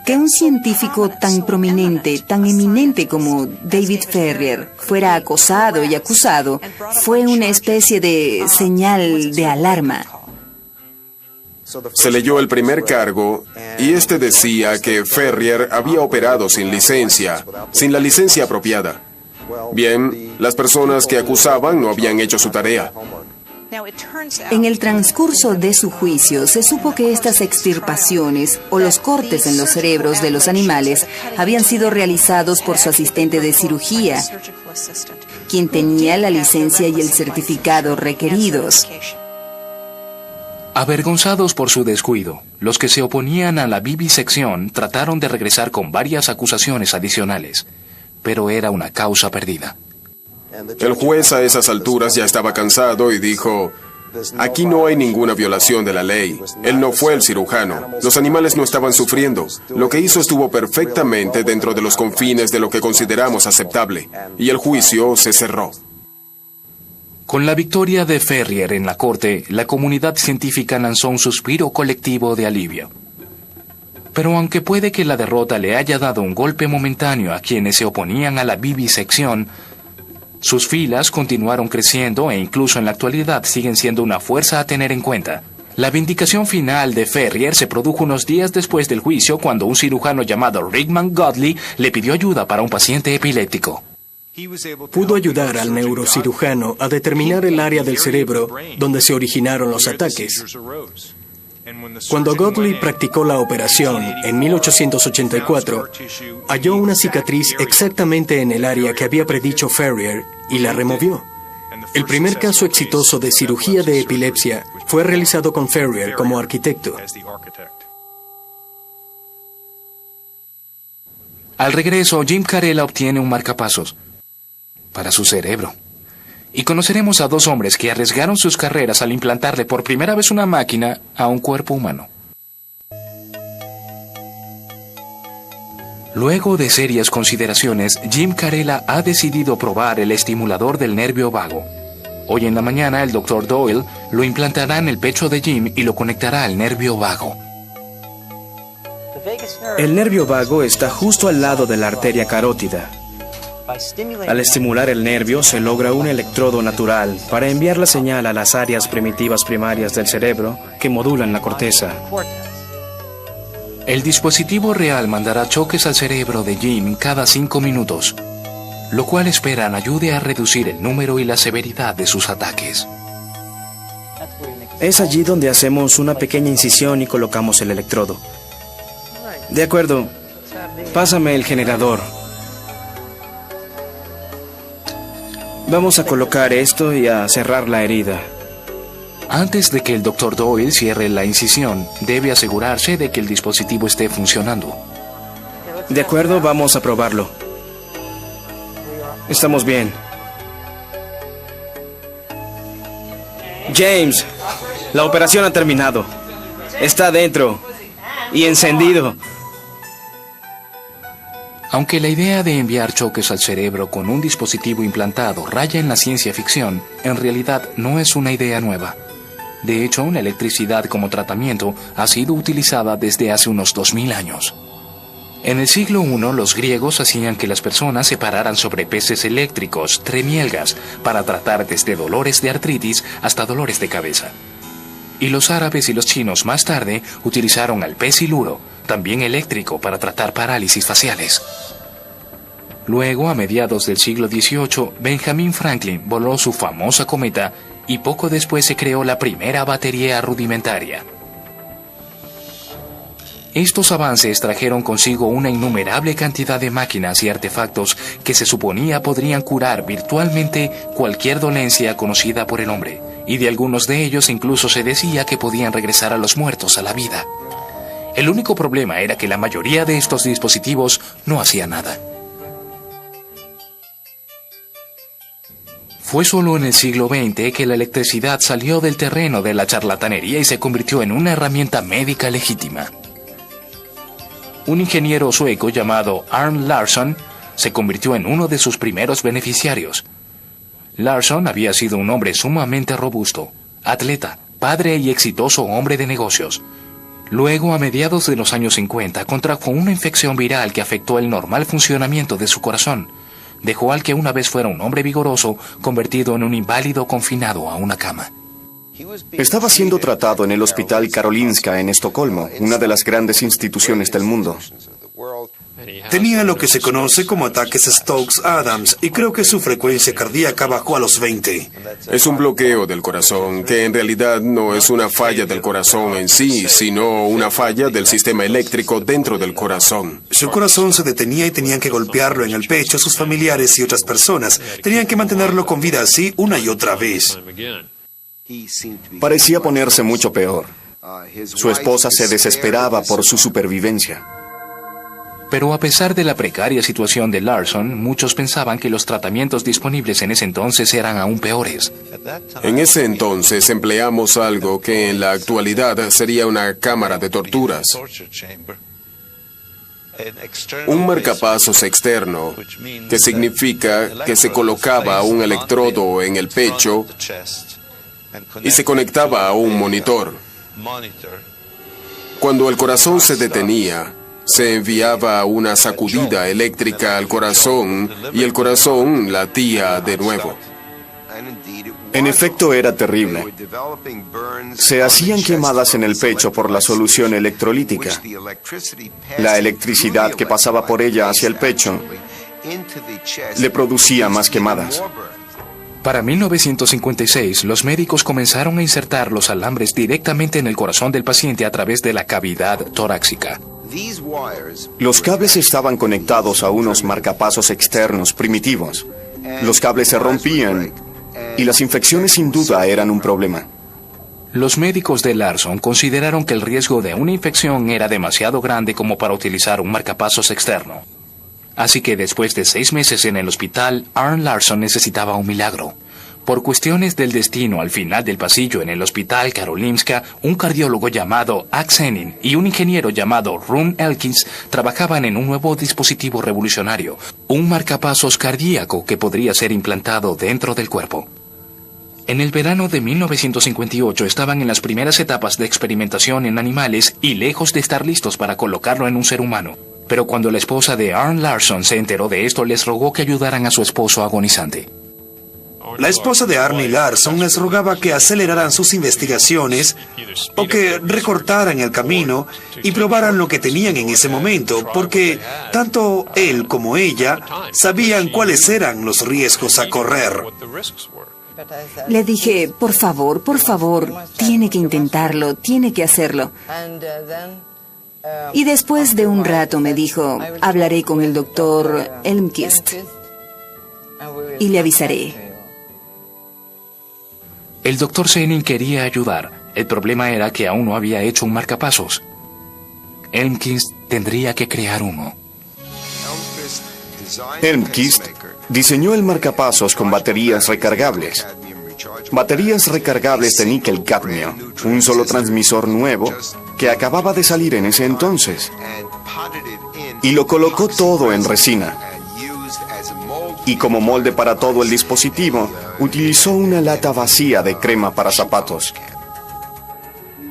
S8: que un científico tan prominente, tan eminente como David Ferrier fuera acosado y acusado fue una especie de señal de alarma.
S4: Se leyó el primer cargo y este decía que Ferrier había operado sin la licencia apropiada. Bien, las personas que acusaban no habían hecho su tarea.
S8: En el transcurso de su juicio, se supo que estas extirpaciones o los cortes en los cerebros de los animales habían sido realizados por su asistente de cirugía, quien tenía la licencia y el certificado requeridos.
S1: Avergonzados por su descuido, los que se oponían a la vivisección trataron de regresar con varias acusaciones adicionales, pero era una causa perdida.
S4: El juez a esas alturas ya estaba cansado y dijo, aquí no hay ninguna violación de la ley. Él no fue el cirujano. Los animales no estaban sufriendo. Lo que hizo estuvo perfectamente dentro de los confines de lo que consideramos aceptable. Y el juicio se cerró.
S1: Con la victoria de Ferrier en la corte, la comunidad científica lanzó un suspiro colectivo de alivio. Pero aunque puede que la derrota le haya dado un golpe momentáneo a quienes se oponían a la vivisección, sus filas continuaron creciendo e incluso en la actualidad siguen siendo una fuerza a tener en cuenta. La vindicación final de Ferrier se produjo unos días después del juicio cuando un cirujano llamado Rickman Godley le pidió ayuda para un paciente epiléptico.
S3: Pudo ayudar al neurocirujano a determinar el área del cerebro donde se originaron los ataques. Cuando Godley practicó la operación en 1884, halló una cicatriz exactamente en el área que había predicho Ferrier y la removió. El primer caso exitoso de cirugía de epilepsia fue realizado con Ferrier como arquitecto.
S1: Al regreso, Jim Carrella obtiene un marcapasos para su cerebro. Y conoceremos a dos hombres que arriesgaron sus carreras al implantarle por primera vez una máquina a un cuerpo humano. Luego de serias consideraciones, Jim Carella ha decidido probar el estimulador del nervio vago. Hoy en la mañana, el Dr. Doyle lo implantará en el pecho de Jim y lo conectará al nervio vago.
S7: El nervio vago está justo al lado de la arteria carótida. Al estimular el nervio se logra un electrodo natural para enviar la señal a las áreas primitivas primarias del cerebro que modulan la corteza.
S1: El dispositivo real mandará choques al cerebro de Jim cada 5 minutos, lo cual esperan ayude a reducir el número y la severidad de sus ataques.
S7: Es allí donde hacemos una pequeña incisión y colocamos el electrodo. De acuerdo, pásame el generador. Vamos a colocar esto y a cerrar la herida.
S1: Antes de que el Dr. Doyle cierre la incisión, debe asegurarse de que el dispositivo esté funcionando.
S7: De acuerdo, vamos a probarlo. Estamos bien. James, la operación ha terminado. Está dentro y encendido.
S1: Aunque la idea de enviar choques al cerebro con un dispositivo implantado raya en la ciencia ficción, en realidad no es una idea nueva. De hecho, la electricidad como tratamiento ha sido utilizada desde hace unos 2000 años. En el siglo I, los griegos hacían que las personas se pararan sobre peces eléctricos, tremielgas, para tratar desde dolores de artritis hasta dolores de cabeza. Y los árabes y los chinos más tarde utilizaron al pez siluro, también eléctrico, para tratar parálisis faciales. Luego, a mediados del siglo XVIII, Benjamin Franklin voló su famosa cometa y poco después se creó la primera batería rudimentaria. Estos avances trajeron consigo una innumerable cantidad de máquinas y artefactos que se suponía podrían curar virtualmente cualquier dolencia conocida por el hombre, y de algunos de ellos incluso se decía que podían regresar a los muertos a la vida. El único problema era que la mayoría de estos dispositivos no hacía nada. Fue solo en el siglo XX que la electricidad salió del terreno de la charlatanería y se convirtió en una herramienta médica legítima. Un ingeniero sueco llamado Arne Larsson se convirtió en uno de sus primeros beneficiarios. Larsson había sido un hombre sumamente robusto, atleta, padre y exitoso hombre de negocios. Luego, a mediados de los años 50, contrajo una infección viral que afectó el normal funcionamiento de su corazón. Dejó al que una vez fuera un hombre vigoroso convertido en un inválido confinado a una cama.
S2: Estaba siendo tratado en el Hospital Karolinska en Estocolmo, una de las grandes instituciones del mundo.
S6: Tenía lo que se conoce como ataques Stokes-Adams y creo que su frecuencia cardíaca bajó a los 20.
S4: Es un bloqueo del corazón, que en realidad no es una falla del corazón en sí, sino una falla del sistema eléctrico dentro del corazón.
S6: Su corazón se detenía y tenían que golpearlo en el pecho sus familiares y otras personas. Tenían que mantenerlo con vida así una y otra vez.
S2: Parecía ponerse mucho peor. Su esposa se desesperaba por su supervivencia.
S1: Pero a pesar de la precaria situación de Larsson, muchos pensaban que los tratamientos disponibles en ese entonces eran aún peores.
S4: En ese entonces empleamos algo que en la actualidad sería una cámara de torturas. Un marcapasos externo, que significa que se colocaba un electrodo en el pecho y se conectaba a un monitor. Cuando el corazón se detenía, se enviaba una sacudida eléctrica al corazón y el corazón latía de nuevo.
S2: En efecto, era terrible. Se hacían quemadas en el pecho por la solución electrolítica. La electricidad que pasaba por ella hacia el pecho le producía más quemadas.
S1: Para 1956, los médicos comenzaron a insertar los alambres directamente en el corazón del paciente a través de la cavidad torácica.
S2: Los cables estaban conectados a unos marcapasos externos primitivos. Los cables se rompían y las infecciones sin duda eran un problema.
S1: Los médicos de Larsson consideraron que el riesgo de una infección era demasiado grande como para utilizar un marcapasos externo. Así que después de 6 meses en el hospital, Arne Larsson necesitaba un milagro. Por cuestiones del destino, al final del pasillo en el hospital Karolinska, un cardiólogo llamado Aksenin y un ingeniero llamado Rum Elkins trabajaban en un nuevo dispositivo revolucionario, un marcapasos cardíaco que podría ser implantado dentro del cuerpo. En el verano de 1958 estaban en las primeras etapas de experimentación en animales y lejos de estar listos para colocarlo en un ser humano. Pero cuando la esposa de Arne Larsson se enteró de esto, les rogó que ayudaran a su esposo agonizante.
S6: La esposa de Arne Larsson les rogaba que aceleraran sus investigaciones o que recortaran el camino y probaran lo que tenían en ese momento, porque tanto él como ella sabían cuáles eran los riesgos a correr.
S8: Le dije, por favor, tiene que intentarlo, tiene que hacerlo. Y después de un rato me dijo, hablaré con el doctor Elmquist y le avisaré.
S1: El doctor Senin quería ayudar. El problema era que aún no había hecho un marcapasos. Elmquist tendría que crear uno.
S2: Elmquist diseñó el marcapasos con baterías recargables. Baterías recargables de níquel-cadmio, un solo transmisor nuevo que acababa de salir en ese entonces. Y lo colocó todo en resina. Y como molde para todo el dispositivo, utilizó una lata vacía de crema para zapatos.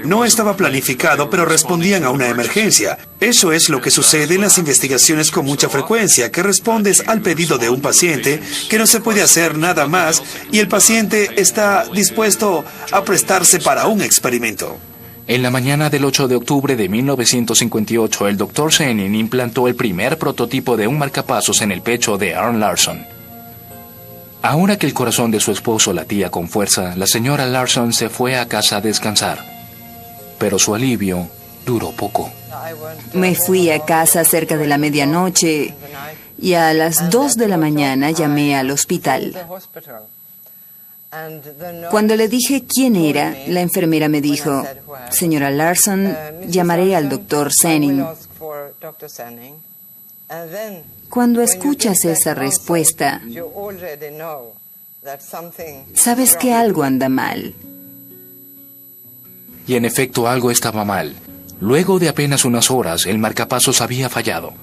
S6: No estaba planificado, pero respondían a una emergencia. Eso es lo que sucede en las investigaciones con mucha frecuencia, que respondes al pedido de un paciente, que no se puede hacer nada más, y el paciente está dispuesto a prestarse para un experimento.
S1: En la mañana del 8 de octubre de 1958, el Dr. Senin implantó el primer prototipo de un marcapasos en el pecho de Arne Larsson. Ahora que el corazón de su esposo latía con fuerza, la señora Larsson se fue a casa a descansar. Pero su alivio duró poco.
S8: Me fui a casa cerca de la medianoche y a las 2 de la mañana llamé al hospital. Cuando le dije quién era, la enfermera me dijo, señora Larsson, llamaré al doctor Senin. Cuando escuchas esa respuesta, sabes que algo anda mal.
S1: Y en efecto algo estaba mal. Luego de apenas unas horas, el marcapasos había fallado.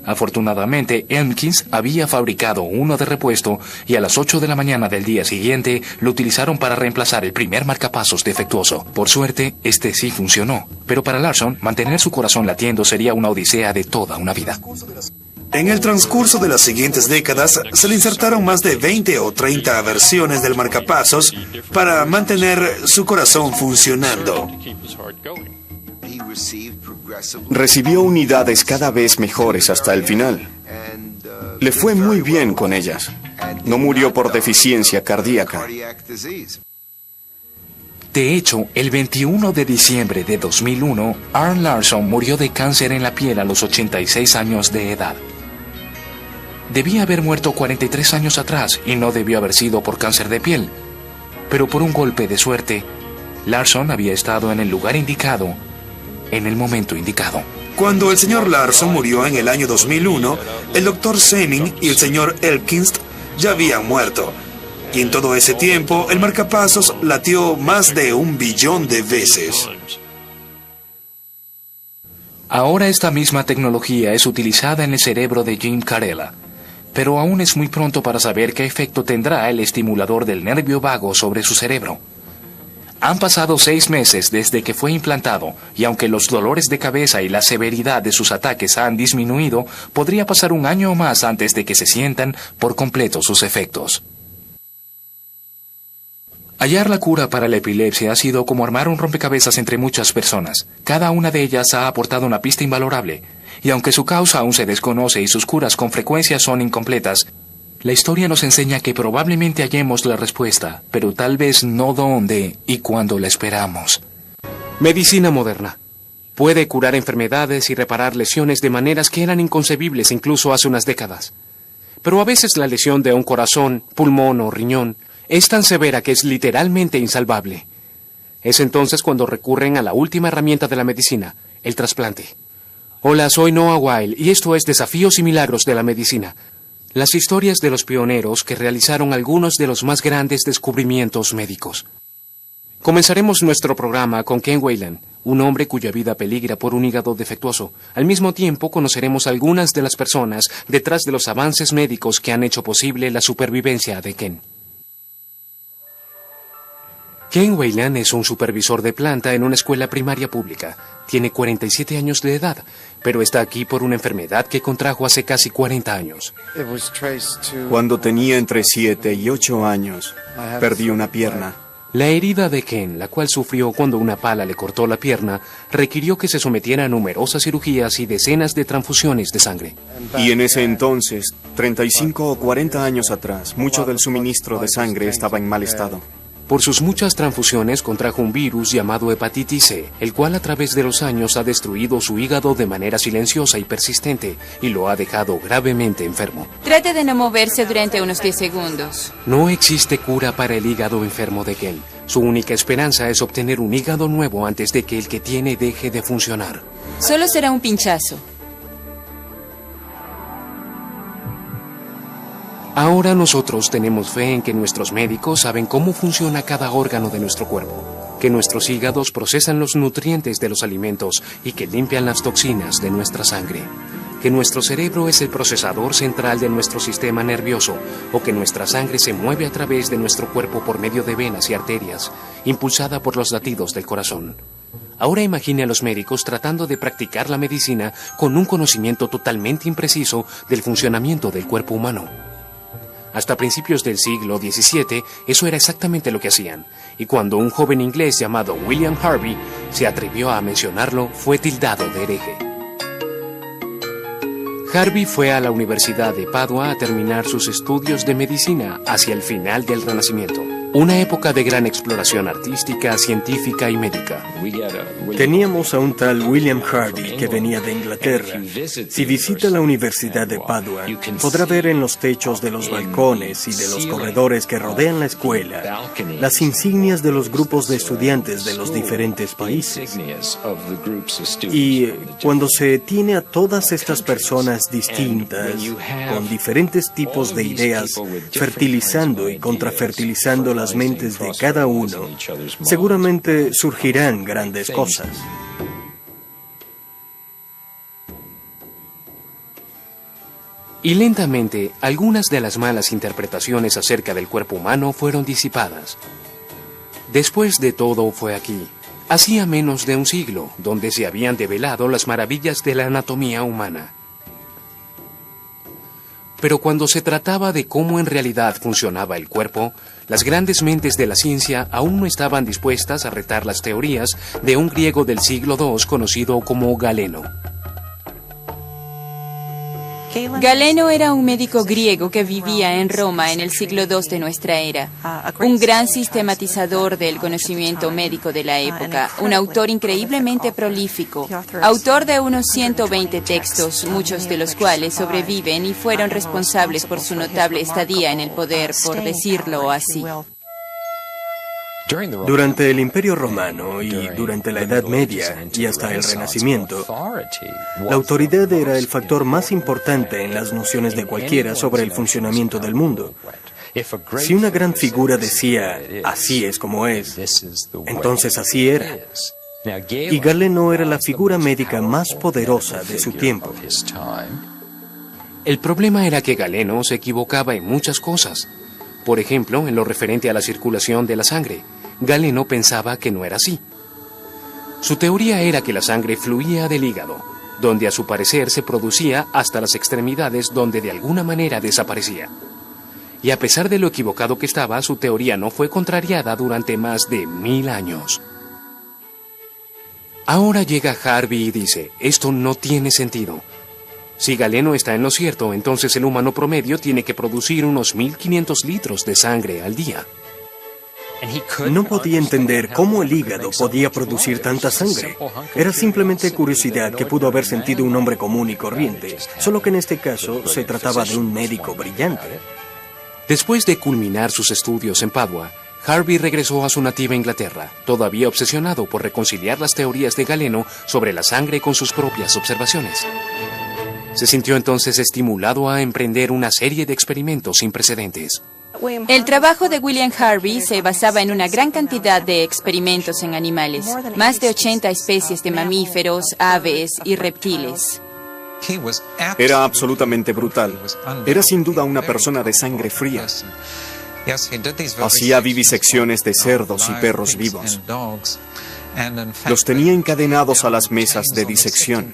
S1: Afortunadamente, Elmquist había fabricado uno de repuesto y a las 8 de la mañana del día siguiente lo utilizaron para reemplazar el primer marcapasos defectuoso. Por suerte, este sí funcionó. Pero para Larsson, mantener su corazón latiendo sería una odisea de toda una vida.
S6: En el transcurso de las siguientes décadas, se le insertaron más de 20 o 30 versiones del marcapasos para mantener su corazón funcionando.
S2: Recibió unidades cada vez mejores hasta el final. Le fue muy bien con ellas. No murió por deficiencia cardíaca.
S1: De hecho, el 21 de diciembre de 2001, Arne Larsson murió de cáncer en la piel a los 86 años de edad. Debía haber muerto 43 años atrás y no debió haber sido por cáncer de piel. Pero por un golpe de suerte, Larsson había estado en el lugar indicado, en el momento indicado.
S6: Cuando el señor Larsson murió en el año 2001, el doctor Senin y el señor Elmquist ya habían muerto. Y en todo ese tiempo, el marcapasos latió más de 1 billón de veces.
S1: Ahora esta misma tecnología es utilizada en el cerebro de Jim Carella, pero aún es muy pronto para saber qué efecto tendrá el estimulador del nervio vago sobre su cerebro. Han pasado 6 meses desde que fue implantado, y aunque los dolores de cabeza y la severidad de sus ataques han disminuido, podría pasar 1 año o más antes de que se sientan por completo sus efectos. Hallar la cura para la epilepsia ha sido como armar un rompecabezas entre muchas personas. Cada una de ellas ha aportado una pista invalorable, y aunque su causa aún se desconoce y sus curas con frecuencia son incompletas, la historia nos enseña que probablemente hallemos la respuesta, pero tal vez no dónde y cuándo la esperamos.
S9: Medicina moderna. Puede curar enfermedades y reparar lesiones de maneras que eran inconcebibles incluso hace unas décadas. Pero a veces la lesión de un corazón, pulmón o riñón es tan severa que es literalmente insalvable. Es entonces cuando recurren a la última herramienta de la medicina, el trasplante. Hola, soy Noah Weil y esto es Desafíos y Milagros de la Medicina. Las historias de los pioneros que realizaron algunos de los más grandes descubrimientos médicos. Comenzaremos nuestro programa con Ken Wayland, un hombre cuya vida peligra por un hígado defectuoso. Al mismo tiempo, conoceremos algunas de las personas detrás de los avances médicos que han hecho posible la supervivencia de Ken. Ken Wayland es un supervisor de planta en una escuela primaria pública. Tiene 47 años de edad, pero está aquí por una enfermedad que contrajo hace casi 40 años.
S2: Cuando tenía entre 7 y 8 años, perdí una pierna.
S9: La herida de Ken, la cual sufrió cuando una pala le cortó la pierna, requirió que se sometiera a numerosas cirugías y decenas de transfusiones de sangre.
S2: Y en ese entonces, 35 o 40 años atrás, mucho del suministro de sangre estaba en mal estado.
S9: Por sus muchas transfusiones contrajo un virus llamado hepatitis C, el cual a través de los años ha destruido su hígado de manera silenciosa y persistente y lo ha dejado gravemente enfermo.
S5: Trate de no moverse durante unos 10 segundos.
S9: No existe cura para el hígado enfermo de Ken. Su única esperanza es obtener un hígado nuevo antes de que el que tiene deje de funcionar.
S5: Solo será un pinchazo.
S9: Ahora nosotros tenemos fe en que nuestros médicos saben cómo funciona cada órgano de nuestro cuerpo, que nuestros hígados procesan los nutrientes de los alimentos y que limpian las toxinas de nuestra sangre, que nuestro cerebro es el procesador central de nuestro sistema nervioso o que nuestra sangre se mueve a través de nuestro cuerpo por medio de venas y arterias, impulsada por los latidos del corazón. Ahora imagine a los médicos tratando de practicar la medicina con un conocimiento totalmente impreciso del funcionamiento del cuerpo humano. Hasta principios del siglo XVII, eso era exactamente lo que hacían, y cuando un joven inglés llamado William Harvey se atrevió a mencionarlo, fue tildado de hereje. Harvey fue a la Universidad de Padua a terminar sus estudios de medicina hacia el final del Renacimiento, una época de gran exploración artística, científica y médica.
S3: Teníamos a un tal William Harvey que venía de Inglaterra. Si visita la Universidad de Padua, podrá ver en los techos de los balcones y de los corredores que rodean la escuela las insignias de los grupos de estudiantes de los diferentes países. Y cuando se tiene a todas estas personas distintas, con diferentes tipos de ideas, fertilizando y contrafertilizando las mentes de cada uno, seguramente surgirán grandes cosas.
S9: Y lentamente, algunas de las malas interpretaciones acerca del cuerpo humano fueron disipadas. Después de todo fue aquí, hacía menos de un siglo, donde se habían develado las maravillas de la anatomía humana. Pero cuando se trataba de cómo en realidad funcionaba el cuerpo, las grandes mentes de la ciencia aún no estaban dispuestas a retar las teorías de un griego del siglo II conocido como Galeno.
S5: Galeno era un médico griego que vivía en Roma en el siglo II de nuestra era, un gran sistematizador del conocimiento médico de la época, un autor increíblemente prolífico, autor de unos 120 textos, muchos de los cuales sobreviven y fueron responsables por su notable estadía en el poder, por decirlo así.
S3: Durante el Imperio Romano y durante la Edad Media y hasta el Renacimiento, la autoridad era el factor más importante en las nociones de cualquiera sobre el funcionamiento del mundo. Si una gran figura decía, así es como es, entonces así era. Y Galeno era la figura médica más poderosa de su tiempo.
S9: El problema era que Galeno se equivocaba en muchas cosas. Por ejemplo, en lo referente a la circulación de la sangre. Galeno pensaba que no era así. Su teoría era que la sangre fluía del hígado, donde a su parecer se producía hasta las extremidades donde de alguna manera desaparecía. Y a pesar de lo equivocado que estaba, su teoría no fue contrariada durante más de 1000 años. Ahora llega Harvey y dice, esto no tiene sentido. Si Galeno está en lo cierto, entonces el humano promedio tiene que producir unos 1500 litros de sangre al día.
S3: No podía entender cómo el hígado podía producir tanta sangre. Era simplemente curiosidad que pudo haber sentido un hombre común y corriente, solo que en este caso se trataba de un médico brillante.
S9: Después de culminar sus estudios en Padua, Harvey regresó a su nativa Inglaterra, todavía obsesionado por reconciliar las teorías de Galeno sobre la sangre con sus propias observaciones. Se sintió entonces estimulado a emprender una serie de experimentos sin precedentes.
S5: El trabajo de William Harvey se basaba en una gran cantidad de experimentos en animales, más de 80 especies de mamíferos, aves y reptiles.
S2: Era absolutamente brutal. Era sin duda una persona de sangre fría. Hacía vivisecciones de cerdos y perros vivos. Los tenía encadenados a las mesas de disección.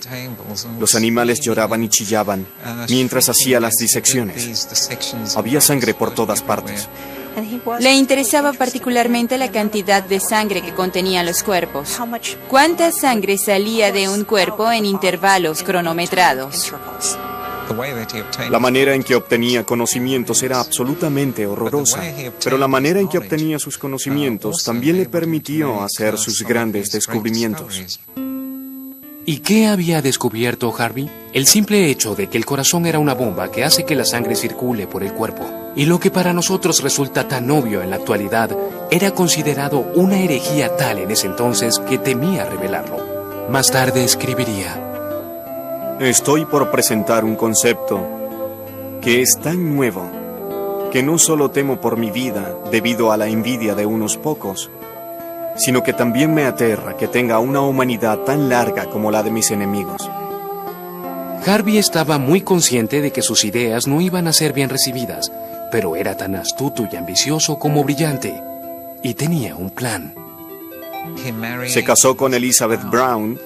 S2: Los animales lloraban y chillaban mientras hacía las disecciones. Había sangre por todas partes.
S5: Le interesaba particularmente la cantidad de sangre que contenían los cuerpos. ¿Cuánta sangre salía de un cuerpo en intervalos cronometrados?
S2: La manera en que obtenía conocimientos era absolutamente horrorosa, pero la manera en que obtenía sus conocimientos también le permitió hacer sus grandes descubrimientos.
S9: ¿Y qué había descubierto Harvey? El simple hecho de que el corazón era una bomba que hace que la sangre circule por el cuerpo. Y lo que para nosotros resulta tan obvio en la actualidad, era considerado una herejía tal en ese entonces que temía revelarlo. Más tarde escribiría:
S2: Estoy por presentar un concepto que es tan nuevo que no solo temo por mi vida debido a la envidia de unos pocos, sino que también me aterra que tenga una humanidad tan larga como la de mis enemigos.
S9: Harvey estaba muy consciente de que sus ideas no iban a ser bien recibidas, pero era tan astuto y ambicioso como brillante, y tenía un plan.
S2: Se casó con Elizabeth Brown,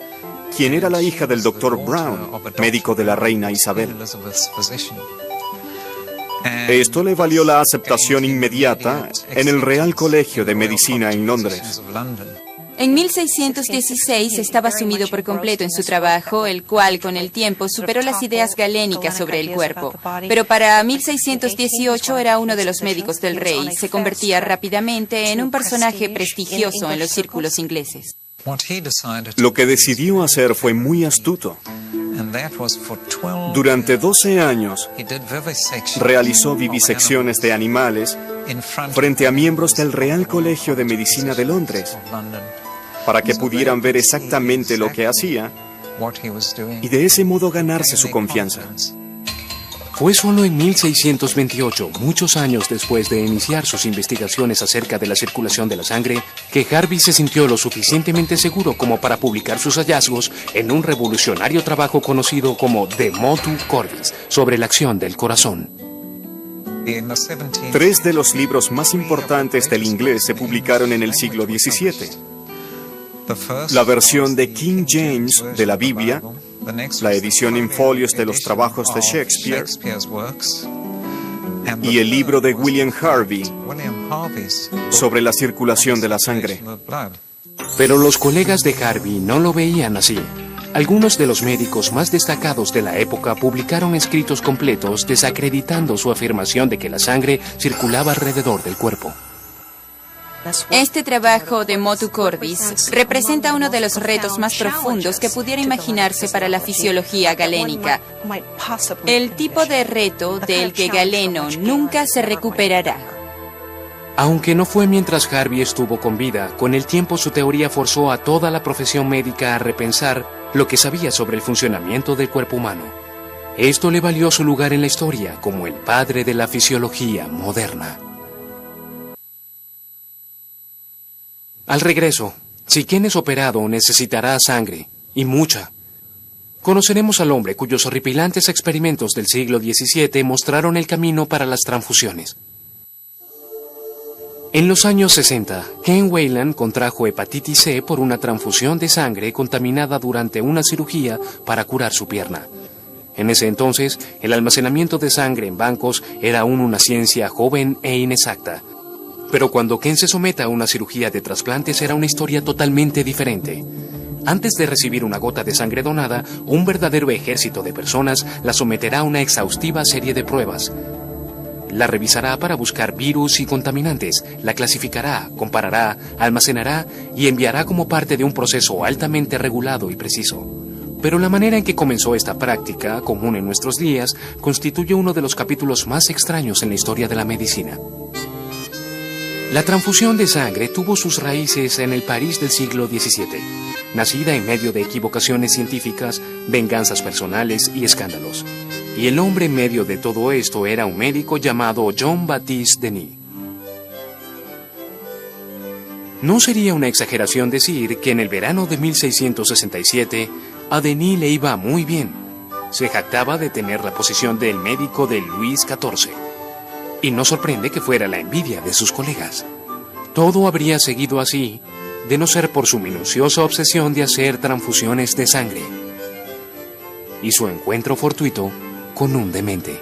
S2: quien era la hija del Dr. Brown, médico de la reina Isabel. Esto le valió la aceptación inmediata en el Real Colegio de Medicina en Londres.
S5: En 1616 estaba sumido por completo en su trabajo, el cual con el tiempo superó las ideas galénicas sobre el cuerpo. Pero para 1618 era uno de los médicos del rey y se convertía rápidamente en un personaje prestigioso en los círculos ingleses.
S2: Lo que decidió hacer fue muy astuto. Durante 12 años realizó vivisecciones de animales frente a miembros del Real Colegio de Medicina de Londres para que pudieran ver exactamente lo que hacía y de ese modo ganarse su confianza.
S9: Fue solo en 1628, muchos años después de iniciar sus investigaciones acerca de la circulación de la sangre, que Harvey se sintió lo suficientemente seguro como para publicar sus hallazgos en un revolucionario trabajo conocido como De Motu Cordis, sobre la acción del corazón.
S2: 3 de los libros más importantes del inglés se publicaron en el siglo XVII. La versión de King James de la Biblia, la edición en folios de los trabajos de Shakespeare y el libro de William Harvey sobre la circulación de la sangre.
S9: Pero los colegas de Harvey no lo veían así. Algunos de los médicos más destacados de la época publicaron escritos completos desacreditando su afirmación de que la sangre circulaba alrededor del cuerpo.
S5: Este trabajo de Motu Cordis representa uno de los retos más profundos que pudiera imaginarse para la fisiología galénica. El tipo de reto del que Galeno nunca se recuperará.
S9: Aunque no fue mientras Harvey estuvo con vida, con el tiempo su teoría forzó a toda la profesión médica a repensar lo que sabía sobre el funcionamiento del cuerpo humano. Esto le valió su lugar en la historia como el padre de la fisiología moderna. Al regreso, si quien es operado necesitará sangre, y mucha, conoceremos al hombre cuyos horripilantes experimentos del siglo XVII mostraron el camino para las transfusiones. En los años 60, Ken Wayland contrajo hepatitis C por una transfusión de sangre contaminada durante una cirugía para curar su pierna. En ese entonces, el almacenamiento de sangre en bancos era aún una ciencia joven e inexacta. Pero cuando Ken se someta a una cirugía de trasplantes será una historia totalmente diferente. Antes de recibir una gota de sangre donada, un verdadero ejército de personas la someterá a una exhaustiva serie de pruebas. La revisará para buscar virus y contaminantes, la clasificará, comparará, almacenará y enviará como parte de un proceso altamente regulado y preciso. Pero la manera en que comenzó esta práctica, común en nuestros días, constituye uno de los capítulos más extraños en la historia de la medicina. La transfusión de sangre tuvo sus raíces en el París del siglo XVII, nacida en medio de equivocaciones científicas, venganzas personales y escándalos. Y el hombre en medio de todo esto era un médico llamado Jean-Baptiste Denis. No sería una exageración decir que en el verano de 1667 a Denis le iba muy bien. Se jactaba de tener la posición del médico de Luis XIV. Y no sorprende que fuera la envidia de sus colegas. Todo habría seguido así, de no ser por su minuciosa obsesión de hacer transfusiones de sangre. Y su encuentro fortuito con un demente.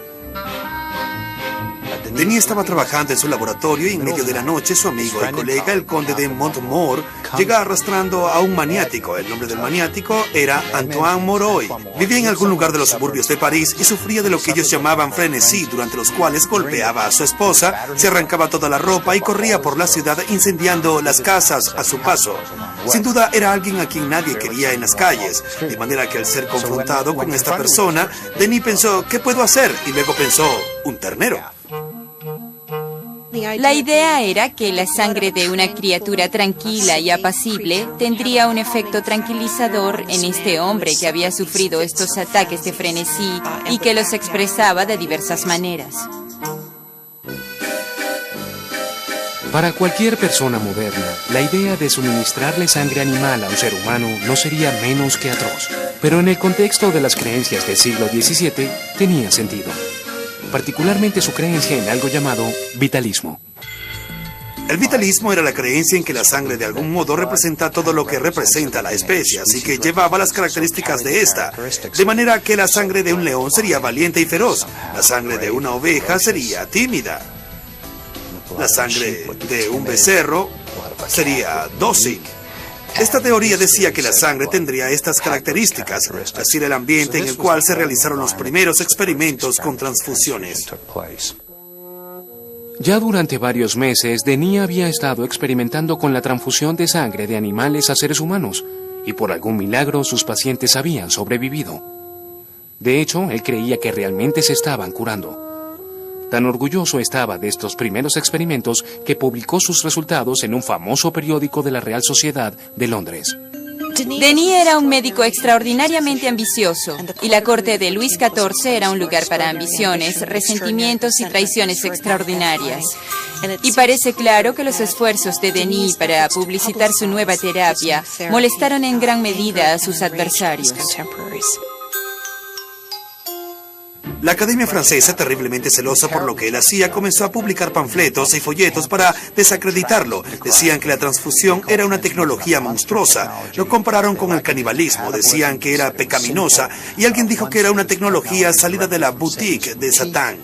S6: Denis estaba trabajando en su laboratorio y en medio de la noche su amigo y colega, el conde de Montmort, llega arrastrando a un maniático. El nombre del maniático era Antoine Moroy. Vivía en algún lugar de los suburbios de París y sufría de lo que ellos llamaban frenesí, durante los cuales golpeaba a su esposa, se arrancaba toda la ropa y corría por la ciudad incendiando las casas a su paso. Sin duda era alguien a quien nadie quería en las calles, de manera que al ser confrontado con esta persona, Denis pensó, ¿qué puedo hacer? Y luego pensó, un ternero.
S5: La idea era que la sangre de una criatura tranquila y apacible tendría un efecto tranquilizador en este hombre que había sufrido estos ataques de frenesí y que los expresaba de diversas maneras.
S9: Para cualquier persona moderna, la idea de suministrarle sangre animal a un ser humano no sería menos que atroz. Pero en el contexto de las creencias del siglo XVII tenía sentido. Particularmente su creencia en algo llamado vitalismo.
S6: El vitalismo era la creencia en que la sangre de algún modo representa todo lo que representa la especie, así que llevaba las características de esta. De manera que la sangre de un león sería valiente y feroz, la sangre de una oveja sería tímida, la sangre de un becerro sería dócil. Esta teoría decía que la sangre tendría estas características, así era el ambiente en el cual se realizaron los primeros experimentos con transfusiones.
S9: Ya durante varios meses, Denis había estado experimentando con la transfusión de sangre de animales a seres humanos, y por algún milagro sus pacientes habían sobrevivido. De hecho, él creía que realmente se estaban curando. Tan orgulloso estaba de estos primeros experimentos que publicó sus resultados en un famoso periódico de la Real Sociedad de Londres.
S5: Denis era un médico extraordinariamente ambicioso, y la corte de Luis XIV era un lugar para ambiciones, resentimientos y traiciones extraordinarias. Y parece claro que los esfuerzos de Denis para publicitar su nueva terapia molestaron en gran medida a sus adversarios.
S6: La Academia Francesa, terriblemente celosa por lo que él hacía, comenzó a publicar panfletos y folletos para desacreditarlo. Decían que la transfusión era una tecnología monstruosa. Lo compararon con el canibalismo, decían que era pecaminosa, y alguien dijo que era una tecnología salida de la boutique de Satán.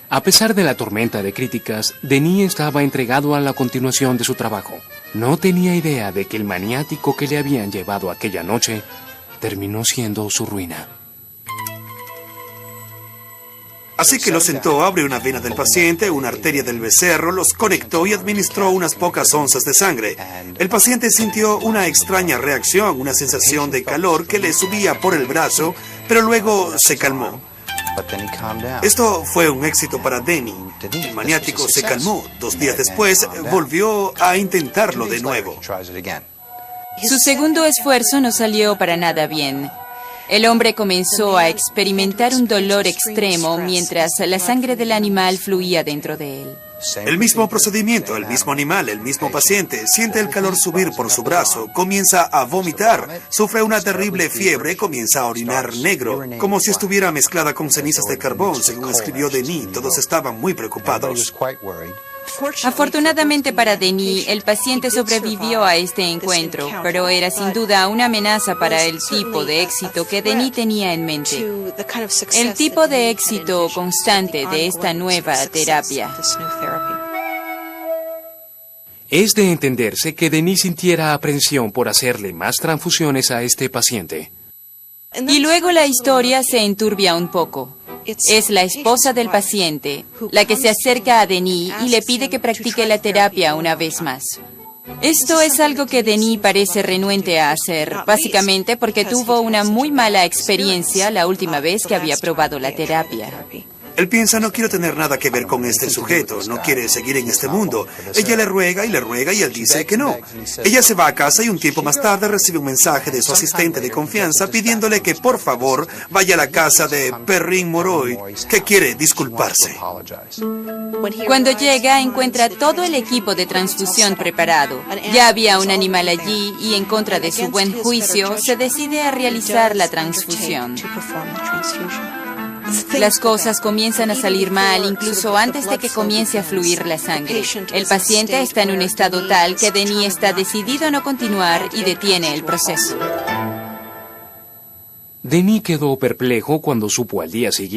S9: A pesar de la tormenta de críticas, Denis estaba entregado a la continuación de su trabajo. No tenía idea de que el maniático que le habían llevado aquella noche terminó siendo su ruina.
S6: Así que lo sentó, abrió una vena del paciente, una arteria del becerro, los conectó y administró unas pocas onzas de sangre. El paciente sintió una extraña reacción, una sensación de calor que le subía por el brazo, pero luego se calmó. Esto fue un éxito para Denis. El maniático se calmó. 2 días después, volvió a intentarlo de nuevo.
S5: Su segundo esfuerzo no salió para nada bien. El hombre comenzó a experimentar un dolor extremo mientras la sangre del animal fluía dentro de él.
S6: El mismo procedimiento, el mismo animal, el mismo paciente, siente el calor subir por su brazo, comienza a vomitar, sufre una terrible fiebre, comienza a orinar negro, como si estuviera mezclada con cenizas de carbón, según escribió Denis. Todos estaban muy preocupados.
S5: Afortunadamente para Denis, el paciente sobrevivió a este encuentro, pero era sin duda una amenaza para el tipo de éxito que Denis tenía en mente. El tipo de éxito constante de esta nueva terapia.
S9: Es de entenderse que Denis sintiera aprensión por hacerle más transfusiones a este paciente.
S5: Y luego la historia se enturbia un poco. Es la esposa del paciente, la que se acerca a Denis y le pide que practique la terapia una vez más. Esto es algo que Denis parece renuente a hacer, básicamente porque tuvo una muy mala experiencia la última vez que había probado la terapia.
S6: Él piensa, no quiero tener nada que ver con este sujeto, no quiere seguir en este mundo. Ella le ruega y él dice que no. Ella se va a casa y un tiempo más tarde recibe un mensaje de su asistente de confianza pidiéndole que por favor vaya a la casa de Perrin Moroy, que quiere disculparse.
S5: Cuando llega, encuentra todo el equipo de transfusión preparado. Ya había un animal allí y en contra de su buen juicio, se decide a realizar la transfusión. Las cosas comienzan a salir mal incluso antes de que comience a fluir la sangre. El paciente está en un estado tal que Denis está decidido a no continuar y detiene el proceso.
S1: Denis quedó perplejo cuando supo al día siguiente